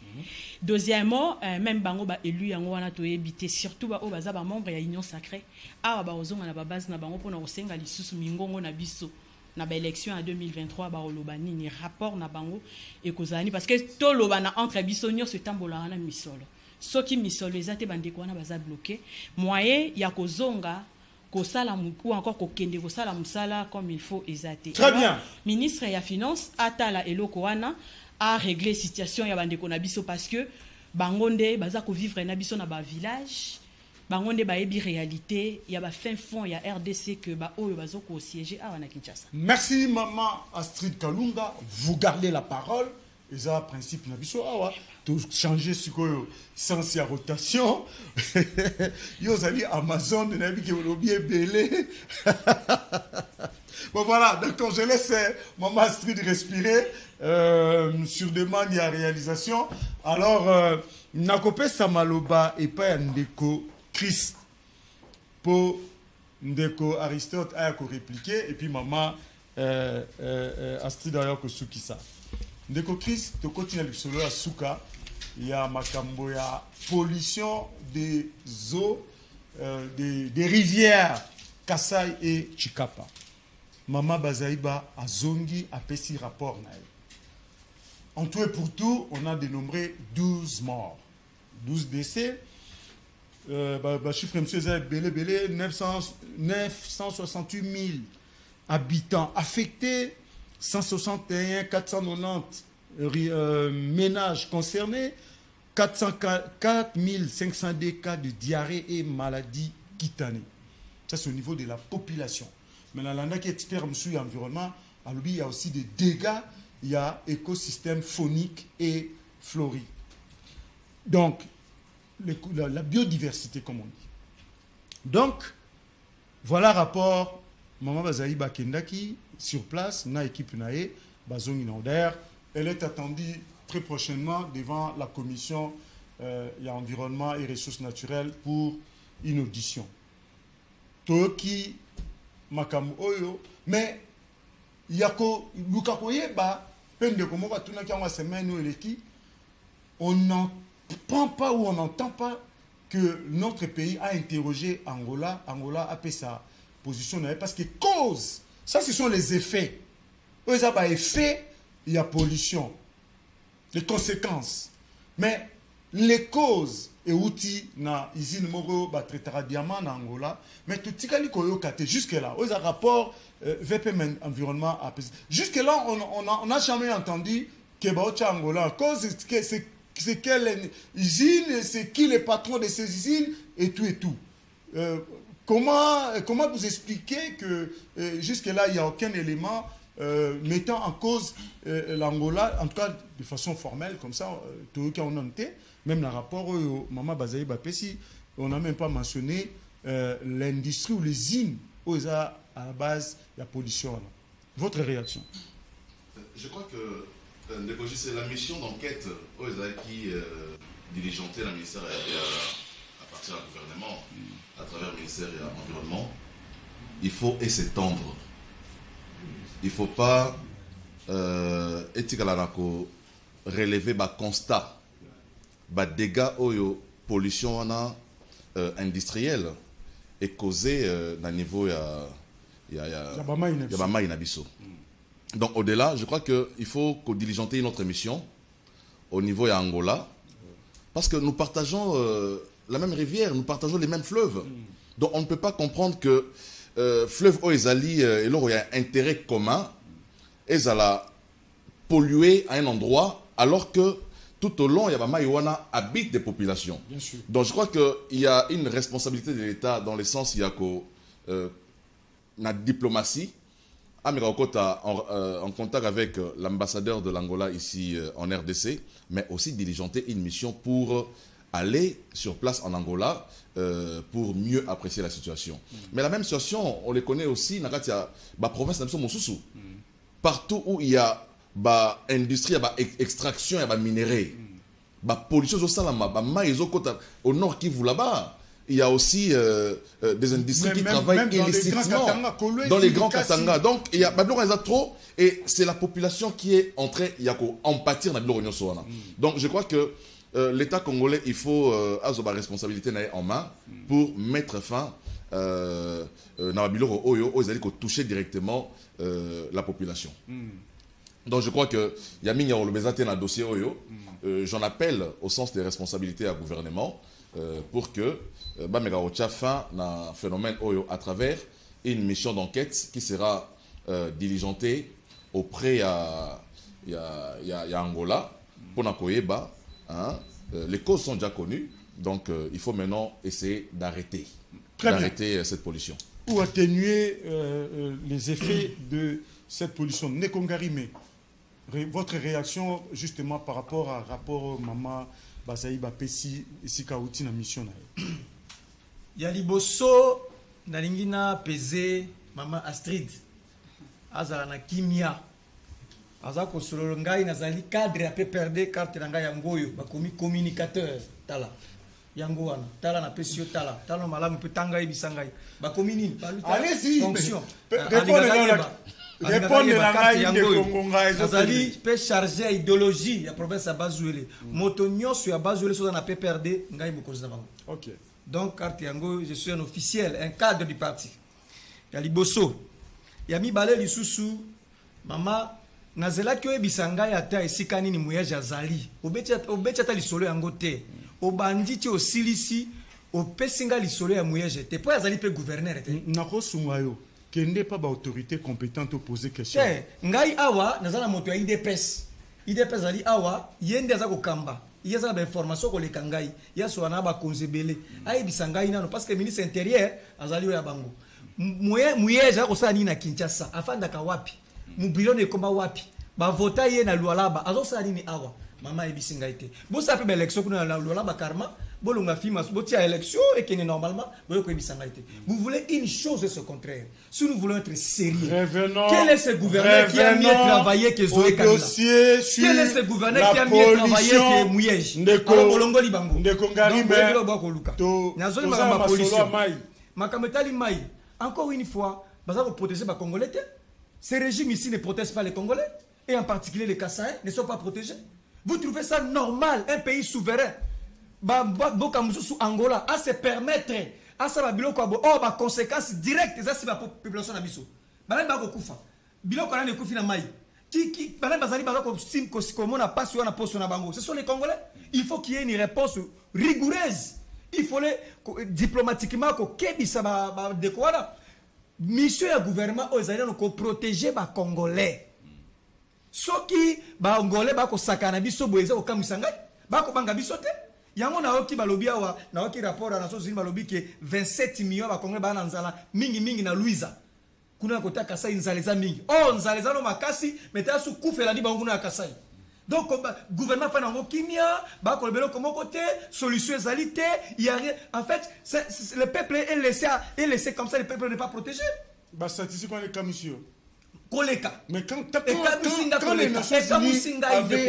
Deuxièmement, même bango ba élu yango wana to ebité surtout ba o baza ba membre ya union sacrée awa ba ozonga na ba base na bango pona osenga lisusu mingongo na biso na ba élection en 2023 ba olobani ni rapport na bango et kozani parce que to lobana entre biso nyonso etambola na misolo soki misolo ezate bandeko wana baza bloqué moyen ya kozonga kosala ou encore kokende kosala musala comme il faut ezate. Très bien. Ministre ya finance atala eloko wana à régler situation ya bandeko na biso parce que bangonde baza ko vivre na biso na ba village bangonde ba ebi réalité ya ba fin fond ya RDC que ba oyo bazo ko siéger à wana Kinshasa. Merci maman Astrid Kalunga, vous gardez la parole. Et ça principe na biso awa tout changer sikoyo sens ya rotation. Yo zali Amazon na bi ke bien belé. Bon voilà, donc je laisse maman Astrid respirer sur demande et à réalisation. Alors, Nakope Samaloba et pas Ndeko Christ pour Ndeko Aristote a répliqué et puis maman Astrid d'ailleurs que Soukisa. Ndeko Christ, tu continues à solo à Souka, il y a Makambo, il y a pollution des eaux, des rivières Kassai et Chikapa. Maman Bazaïba a zongi a pesi rapport naï. En tout et pour tout, on a dénombré 12 morts, 12 décès. Chiffre monsieur belé 968 000 habitants affectés, 161 490 ménages concernés, 404 502 cas de diarrhée et maladies cutanées. Ça c'est au niveau de la population. Maintenant, l'un qui est expert en environnement, il y a aussi des dégâts, il y a écosystème phonique et florique. Donc, la biodiversité, comme on dit. Donc, voilà rapport Maman Bazaï Bakendaki sur place, na équipe nae, Bazong Inaoder. Elle est attendue très prochainement devant la commission environnement et ressources naturelles pour une audition. Toki Makam Oyo, mais Yako Lukakoye ba pende komo ba tuna kya semaine ou eleki, on n'entend pas ou on n'entend pas que notre pays a interrogé Angola. Angola a fait sa position parce que cause, ça ce sont les effets. Eux ça ba effet, il y a pollution, les conséquences. Mais les causes et outils na usine moko ba traitera diamant na Angola, mais tout tikali koyo kate jusque là, aux rapport VPM environnement a jusque là on n'a jamais entendu que ba Angola cause c'est quelle usine, c'est qui les patrons de ces usines et tout. Comment vous expliquer que jusque là il n'y a aucun élément mettant en cause l'Angola, en tout cas de façon formelle comme ça, tout cas on a noté. Même le rapport au Maman Bazaï Bapesi, on n'a même pas mentionné l'industrie ou les usines où il y a à la base la pollution. Votre réaction? Je crois que c'est la mission d'enquête qui diligentait le ministère à partir du gouvernement, à travers le ministère de l'Environnement. Il faut s'étendre. il faut pas relever ba constat ba dégâts oyo pollution industrielle et causé dans niveau donc au-delà, je crois qu'il faut diligenter notre mission au niveau Angola parce que nous partageons la même rivière, nous partageons les mêmes fleuves. Donc on ne peut pas comprendre que fleuve Oezali et là il y a un intérêt commun et ça l'a pollué à un endroit alors que tout au long, il y a Maïwana habite des populations. Bien sûr. Donc je crois qu'il y a une responsabilité de l'État dans le sens il y a la diplomatie. En contact avec l'ambassadeur de l'Angola ici en RDC, mais aussi diligenter une mission pour aller sur place en Angola pour mieux apprécier la situation. Mais la même situation, on les connaît aussi dans la province de Moussoussou. Partout où il y a industrie, extraction, il y a minerais, pollution au nord Kivu là-bas. Il y a aussi des industries qui travaillent illicitement dans les grands Katanga. Donc, il y a trop, et c'est la population qui est en train en pâtir dans le Soana. Donc, je crois que l'État congolais, il faut avoir la responsabilité en main pour mettre fin à toucher directement la population. Donc, je crois que y a un dossier Oyo. J'en appelle au sens des responsabilités à gouvernement pour que fin un phénomène Oyo à travers une mission d'enquête qui sera diligentée auprès de Angola pour Nakoyeba. Les causes sont déjà connues, donc il faut maintenant essayer d'arrêter cette pollution. Pour atténuer les effets de cette pollution, Nekongarime, votre réaction justement par rapport à rapport Maman Bazaï Bapesi ici Kaouti na mission na ya liboso nalingina peze Maman Astrid azala na kimia aza ko solo ngai nazali cadre a perdre carte na ngai ya ngoyo bakomi communicateur tala yango wana tala na pesio tala malamu petanga ebisa ngai bakomi nini allez-y fonction répondre la ngai de Congo ngai azali pe charger idéologie ya province ya Bazuele moto nyonso ya Bazuele so na PPRD ngai mokozi na bango. OK. Donc carte yango je suis un officiel, un cadre du parti. Ya liboso ya mibale lisusu mama nazela ki oyebisa ngai ata esika nini muyaje azali obeti ata lisolo yango te obandi ti osilisi opesi ngai lisolo ya muyaje te po azali pe gouverneur te nakosunga yo kende pa ba autorité compétente au poser question ngai awa nazala moto ya IDPS azali awa yende aza kokamba yeza ba information ko leka ngai yaso wana ba konzebele ayebisa ngai nano parce que ministre intérieur azali ya bango muyeje akosala nini na Kinshasa afandaka wapi mubilo ne komba wapi ba vota ye na Lualaba azosala nini awa mama ebisi ngai te bosa pe ba élection kuna na Lualaba karma bolonga fima botia élection et que normalement boyo ko ebisa ngai te. Vous voulez une chose et ce contraire. Si nous voulons être sérieux, quel est ce gouverneur qui a mieux travaillé que Zoé Kabila? Quel est ce gouverneur qui a mieux travaillé que Mouyej? Alors bolongo libango Makametali Mai. Encore une fois, baza ko protéger ba Congolais. Ce régime ici ne protège pas les Congolais et en particulier les Kassaïs ne sont pas protégés. Vous trouvez ça normal, un pays souverain Boka Moussou Angola à se permettre à ça biloko ba conséquences directes ça c'est la population na biso. Bana ba ko kufa. Biloko na ne kufi na mai. Qui bana bazali ba ko sim ko sikomo na passe na poste na bango. Ce sont les Congolais. Il faut qu'il y ait une réponse rigoureuse. Il faut les diplomatiquement ko kebisa ba dekoana. Mission ya gouvernement ozali ko protéger ba Congolais. Soki ba Congolais ba ko sakana biso boyeza ko kamisa ngai ba ko banga biso te. Yango na oki balobi awa na oki rapport na Nations Unies balobi ke 27 millions ba Congolais ba na nzala mingi na Louisa. Kuna kota Kasai nzaleza mingi. Oh nzaleza no makasi meta su kufela ni bango na Kasai. Donc gouvernement fa na ngo kimia ba ko lebelo komo côté solution ezalité, il y a rien. En fait, le peuple est laissé comme ça, le peuple n'est pas protégé. Ba statistique on est commission. Koleka. Mais quand les Nations Unies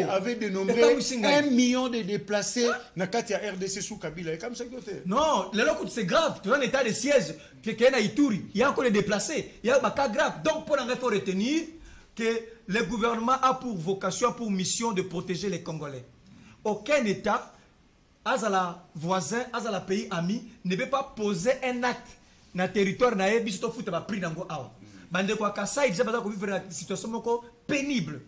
avaient dénombré 1 million de déplacés dans la RDC sous Kabila, et comme ça non, c'est grave. Tu as un état de siège qui est à Ituri. Il y a encore des déplacés. Il y a un cas grave. Donc, pour en faut retenir, que le gouvernement a pour vocation, pour mission de protéger les Congolais. Aucun État, azala voisin, azala pays ami, ne peut pas poser un acte dans le territoire naé, biso foot ba pris nango awa. Bande kwa Kasai, déjà baza ko vivre une situation moko pénible.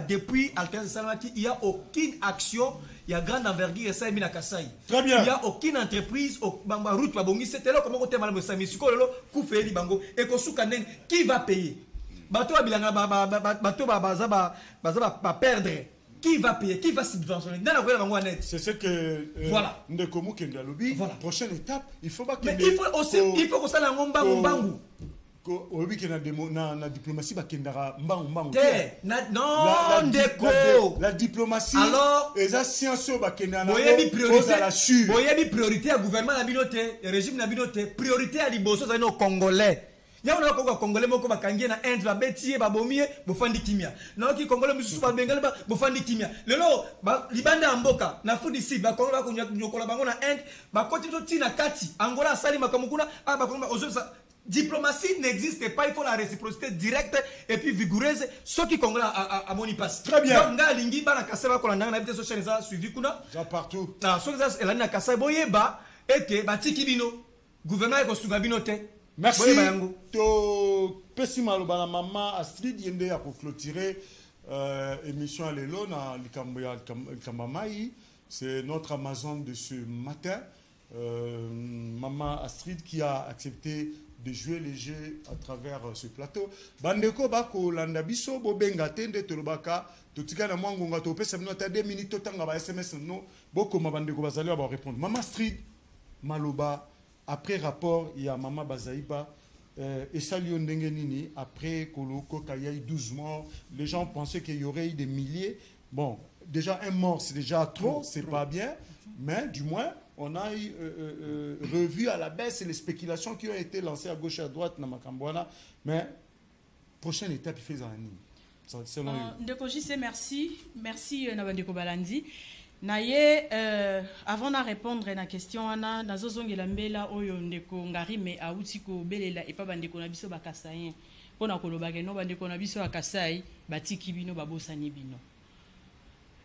Depuis Alternance Salamaki, il n'y a aucune action, il y a grande envergure et ça est mis à Kasai. Très bien. Il n'y a aucune entreprise, Bamba route, Babongi, c'était là comment on mal mais ça mais lolo koufé li bango et ko soukanen qui va payer. Bato bilanga bato ba perdre. Qui va payer? Qui va subventionner? C'est ce que voilà. Ndekomu Kendalobi. Voilà. Prochaine étape, il faut pas que il faut aussi il faut que ça la ngomba mbangu. Obi que na diplomatie ba kendara mbangu. Non ndeko. La diplomatie. Alors eza science ba kendara. Boyebi priorité à gouvernement na binoté, régime na binoté, priorité à liboso za no congolais. Ya on a ko congolais moko bakangie na Inde ba betie ba bomie bo fandi kimia. Na ki congolais mususu ba bengali ba bo fandi kimia. Lelo ba libanda mboka na fudi si ba kongola ko nyokola bango na Inde ba koti to tina kati. Angola sali makamukuna ba kongola ozosa. Diplomatie n'existe pas, il faut la réciprocité directe et puis vigoureuse. Ce qui Congo a moni passe. Très bien. Donc nga lingi ba na kaseba ko na ngana bité social ça suivi kuna. Ja partout. Na so ça elani na kaseba boyeba ete ba tikibino gouvernement ko sunga bino te. Merci. To pesima lo bana mama Astrid yende ya ko clôturer émission à l'élo na Likambamai. C'est notre Amazon de ce matin. Maman Astrid qui a accepté de jouer les jeux à travers ce plateau. Bandeko bako landa biso bo benga tende tolobaka totika na mwangonga to pesa minota 2 minutes totanga ba SMS no boko mabandeko bazali ba répondre. Maman Astrid Maloba après rapport il y a Maman Bazaïba et Salio Ndengenini après Koloko Kayai 12 morts, les gens pensaient qu'il y aurait eu des milliers. Bon, déjà un mort c'est déjà trop, c'est pas bien, mais du moins on a revu à la baisse les spéculations qui ont été lancées à gauche et à droite dans Makambouana. Mais prochaine étape, il fait un selon Ndeko JC, merci. Merci, Nabandeko Balandi. Naye, avant de répondre à la question, Anna, dans zozongi lambela oyo ndeko ngari me autiko belela et pas bandeko nabiso bakasayen. Pona kolobage no bandeko nabiso bakasai batiki bino babosani bino.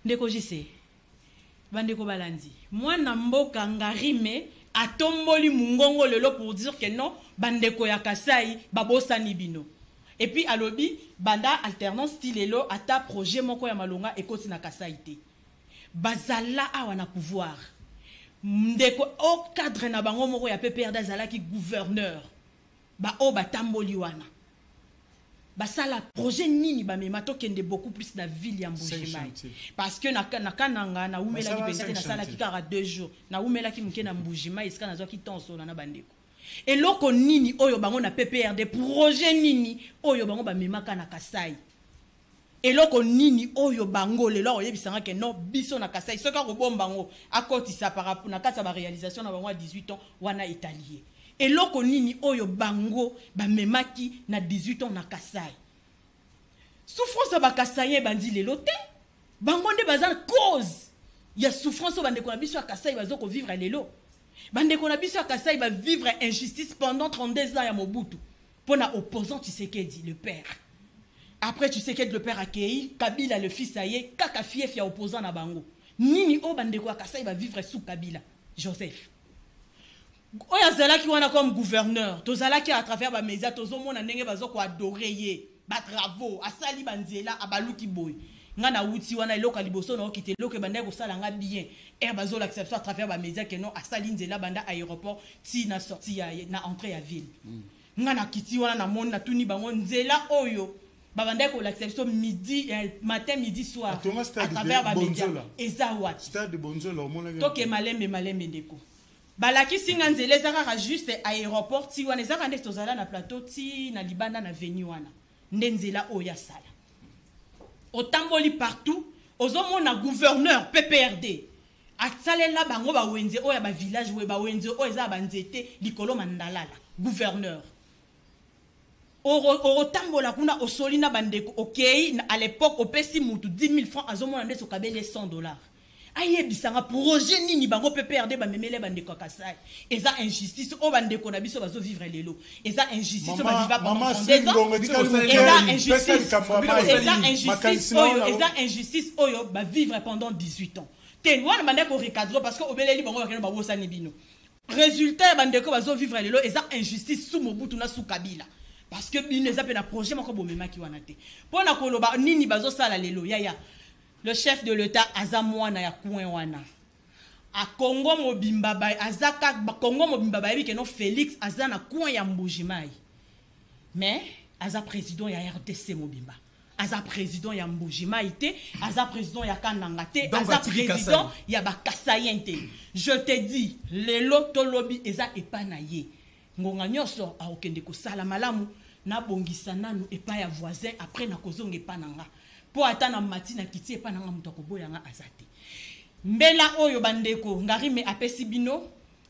Ndeko JC. Bandeko Balandi. Moi, Namboka Ngarime a tomboli mungongo lelo pour dire que non, Bandeko ya Kasai, Babosa Nibino. Et puis, à l'obi, Banda alternance stilelo, ata projet moko ya malonga et koti na Kasai te. Bazala awana pouvoir. Ndeko au cadre na bango moko ya PPR d'Azala qui gouverneur. Ba o batamboli wana. Basala projet nini ba memato kende beaucoup plus na ville ya Mbujimai parce que na kananga na umela ki peut-être na sala ki kara 2 jours na umela ki mke na Mbujimai iska na zo ki tonso na bandeko et loko nini oyo bango na PPR des projets nini oyo bango ba memaka na Kasai et loko nini oyo bango le lo yebisanga ke no biso na Kasai soka ko bomba ngo akoti sa par rapport na kata ba réalisation na bango à 18 ans wana italien. Et loko nini oyo bango ba memaki na 18 ans na Kasai. Souffrance ba Kasai bandi lelo te. Bango nde bazan cause. Ya souffrance bande ko na biso Kasai bazo ko vivre lelo. Bande ko na biso Kasai ba vivre injustice pendant 32 ans ya Mobutu. Pona opposant Tshisekedi le père. Après Tshisekedi le père accueilli, Kabila le fils aye, kaka fief ya opposant na bango. Nini o bande ko Kasai ba vivre sous Kabila. Joseph. Oya zalaki wana comme gouverneur to zalaki à travers ba médias tozo mona ndenge bazo ko adorer ba travaux asali banzela abaluki boy ngana wuti wana eloko liboso na okite eloko banda ko sala nga bien bazo l'acceptation à travers ba médias que non asali nzela banda aéroport ti na sortie ya na entrée ya ville ngana kiti wana na mona tuni bango nzela oyo babanda ko l'acceptation midi matin midi soir à travers ba médias ezawat stade de Bonzola au mona toke malembe ndeko balaki singa nzele zaka juste aéroport ti wana zaka ndeko tozala na plateau ti na libanda na veni wana ndenzela oya sala otamboli partout ozomona gouverneur PPRD atsalela bango ba wenze oya ba village we ba wenze oya za ba nzete likolo mandalala gouverneur otambola kuna osolina bandeko okay à l'époque opesi mutu 10 000 francs azomona ndeso kabele $100 aye bisanga projet nini bango PPRD ba memele bande ko kasai eza injustice o bande ko na biso bazo vivre lelo eza injustice ba vivre pendant 2 ans eza injustice oyo ba vivre pendant 18 ans te wana bande ko recadrer parce que obeleli bango bakena ba bosani bino résultat bande ko bazo vivre lelo eza injustice sous Mobutu na sous Kabila parce que bino eza pe na projet moko bomema ki wana te pona ko loba nini bazo sala lelo yaya. Le chef de l'État azamwana ya kuenwana. A Congo mobimba bay azaka Congo mobimba bay que non Félix azana coin ya Mbujimai. Mais aza président ya RDC mobimba. Aza président ya Mbujimai te, aza président ya Kananga te, aza président ya Bakasayente. Je te dis, lelo tolobi eza epanaye. Ngonga nyoso a okende ko sala malamu na bongisa nanu epa ya voisin après na kozonga epananga. Po atana matina kiti epa nanga mutu akoboyanga azate mbela oyo bandeko ngari me apesi bino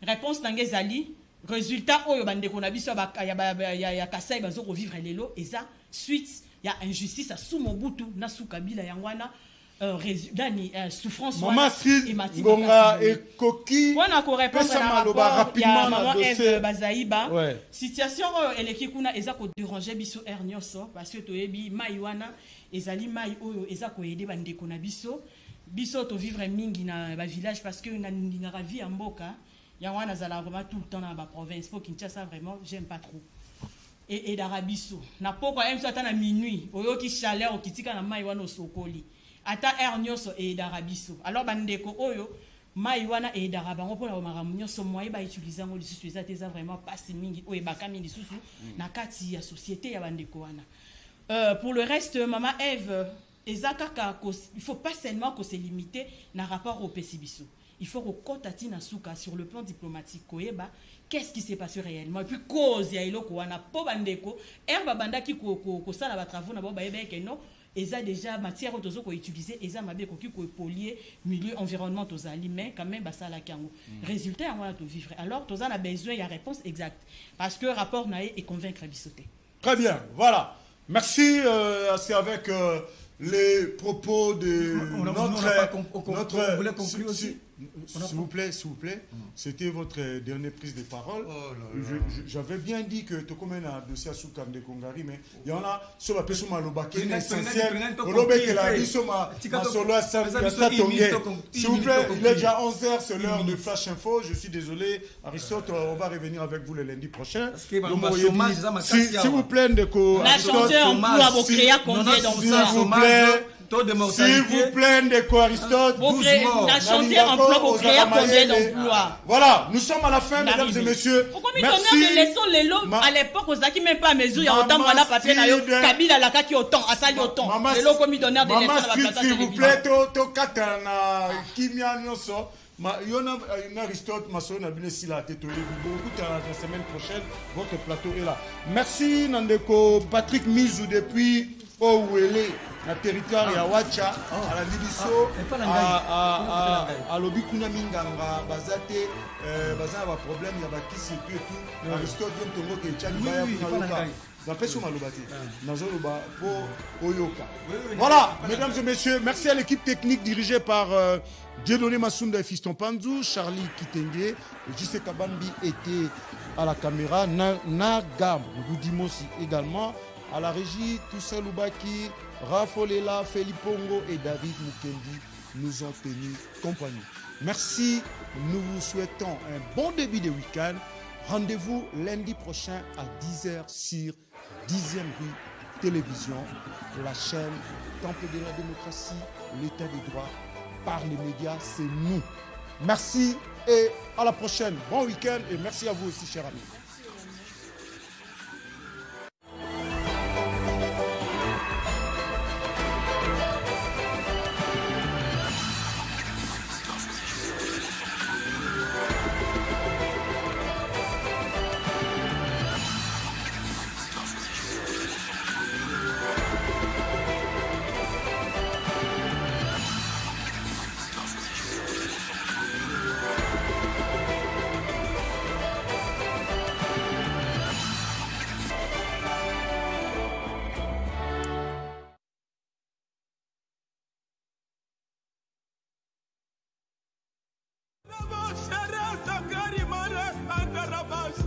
réponse nange ezali résultat oyo bandeko na biso ya Kasai bazo ko vivre lelo eza suite ya injustice à sous Mobutu na sous Kabila yangwana dani souffrance Maman Strid Ngonga et Koki wana ko répondre na rapport ya maman Eve Bazaïba situation eleki kuna eza ko déranger biso ernyoso parce que toyebi maiwana ezali mai oyo eza ko aider bandeko na biso to vivre mingi na ba village parce que na vie en mboka ya wana zala vraiment tout le temps dans ba province pour Kinshasa vraiment j'aime pas trop et d'arabiso na poko aime ça na minuit oyo ki chaleur okitika na mai wana osokoli ata ernyoso et d'arabiso alors bandeko oyo mai wana et d'arabango pona maramu nyoso moye ba utiliser ngo lisusu eza teza vraiment passe mingi oyo bakami lisusu na kati ya société ya bandeko wana. Pour le reste, Maman Eve, il ne faut pas seulement qu'on se limite dans rapport au Pessibiso. Il faut qu'on contacte Nasuka sur le plan diplomatique. Qu'est-ce qui s'est passé réellement? Et puis, cause, il y a eu un pobandeko, herba banda qui ça la travaux na boba ebe non, ils ont déjà matière autozo ko utiliser, ils ont mabé ko polier milieu environnement aux aliments quand même ça la kango. Résultat on va tout vivre. Alors, tous a besoin il y a réponse exacte parce que rapport naé est convaincre bisoté. Très bien, voilà. Merci, c'est avec les propos de notre s'il vous plaît, c'était votre dernière prise de parole. J'avais bien dit que tu comme un dossier sous de Kongari, mais il y en a sur la personne malobake essentiel. S'il vous plaît, il est déjà 11h, c'est l'heure de Flash Info. Je suis désolé, Aristote, on va revenir avec vous le lundi prochain. S'il vous plaît, s'il vous plaît, Ndeko Aristote, voilà, nous sommes à la fin, mesdames et messieurs. Merci. À l'époque, on n'a même pas à mesure, il y a autant de papier, Kabila la qui autant, à ça autant. S'il vous plaît, Katana, Kimia Nyoso. Yona Aristote, Masson, Nabine Sila, Tétolé, beaucoup la semaine prochaine, votre plateau est là. Merci Nandeko, Patrick Mizou depuis Owele, le territoire ya Wacha, à la Libiso, à Lobikuna Minganga, Bazate, Bazan a problème, il y a Bakis et tout. Aristote, Tongo, Ketchani, Baya, Punaloka. Voilà, mesdames et messieurs, merci à l'équipe technique dirigée par Dieudonné Massounda et Fiston Panzou, Charlie Kitenge, Jissé Kabambi était à la caméra, Nagam Goudimosi également, à la régie, Toussaint Loubaki, Rafolela, Felipe Pongo et David Mukendi nous ont tenu compagnie. Merci, nous vous souhaitons un bon début de week-end. Rendez-vous lundi prochain à 10h sur 10e rue Télévision, la chaîne Temple de la démocratie, l'état des droits par les médias, c'est nous. Merci et à la prochaine. Bon week-end et merci à vous aussi, chers amis. caravage,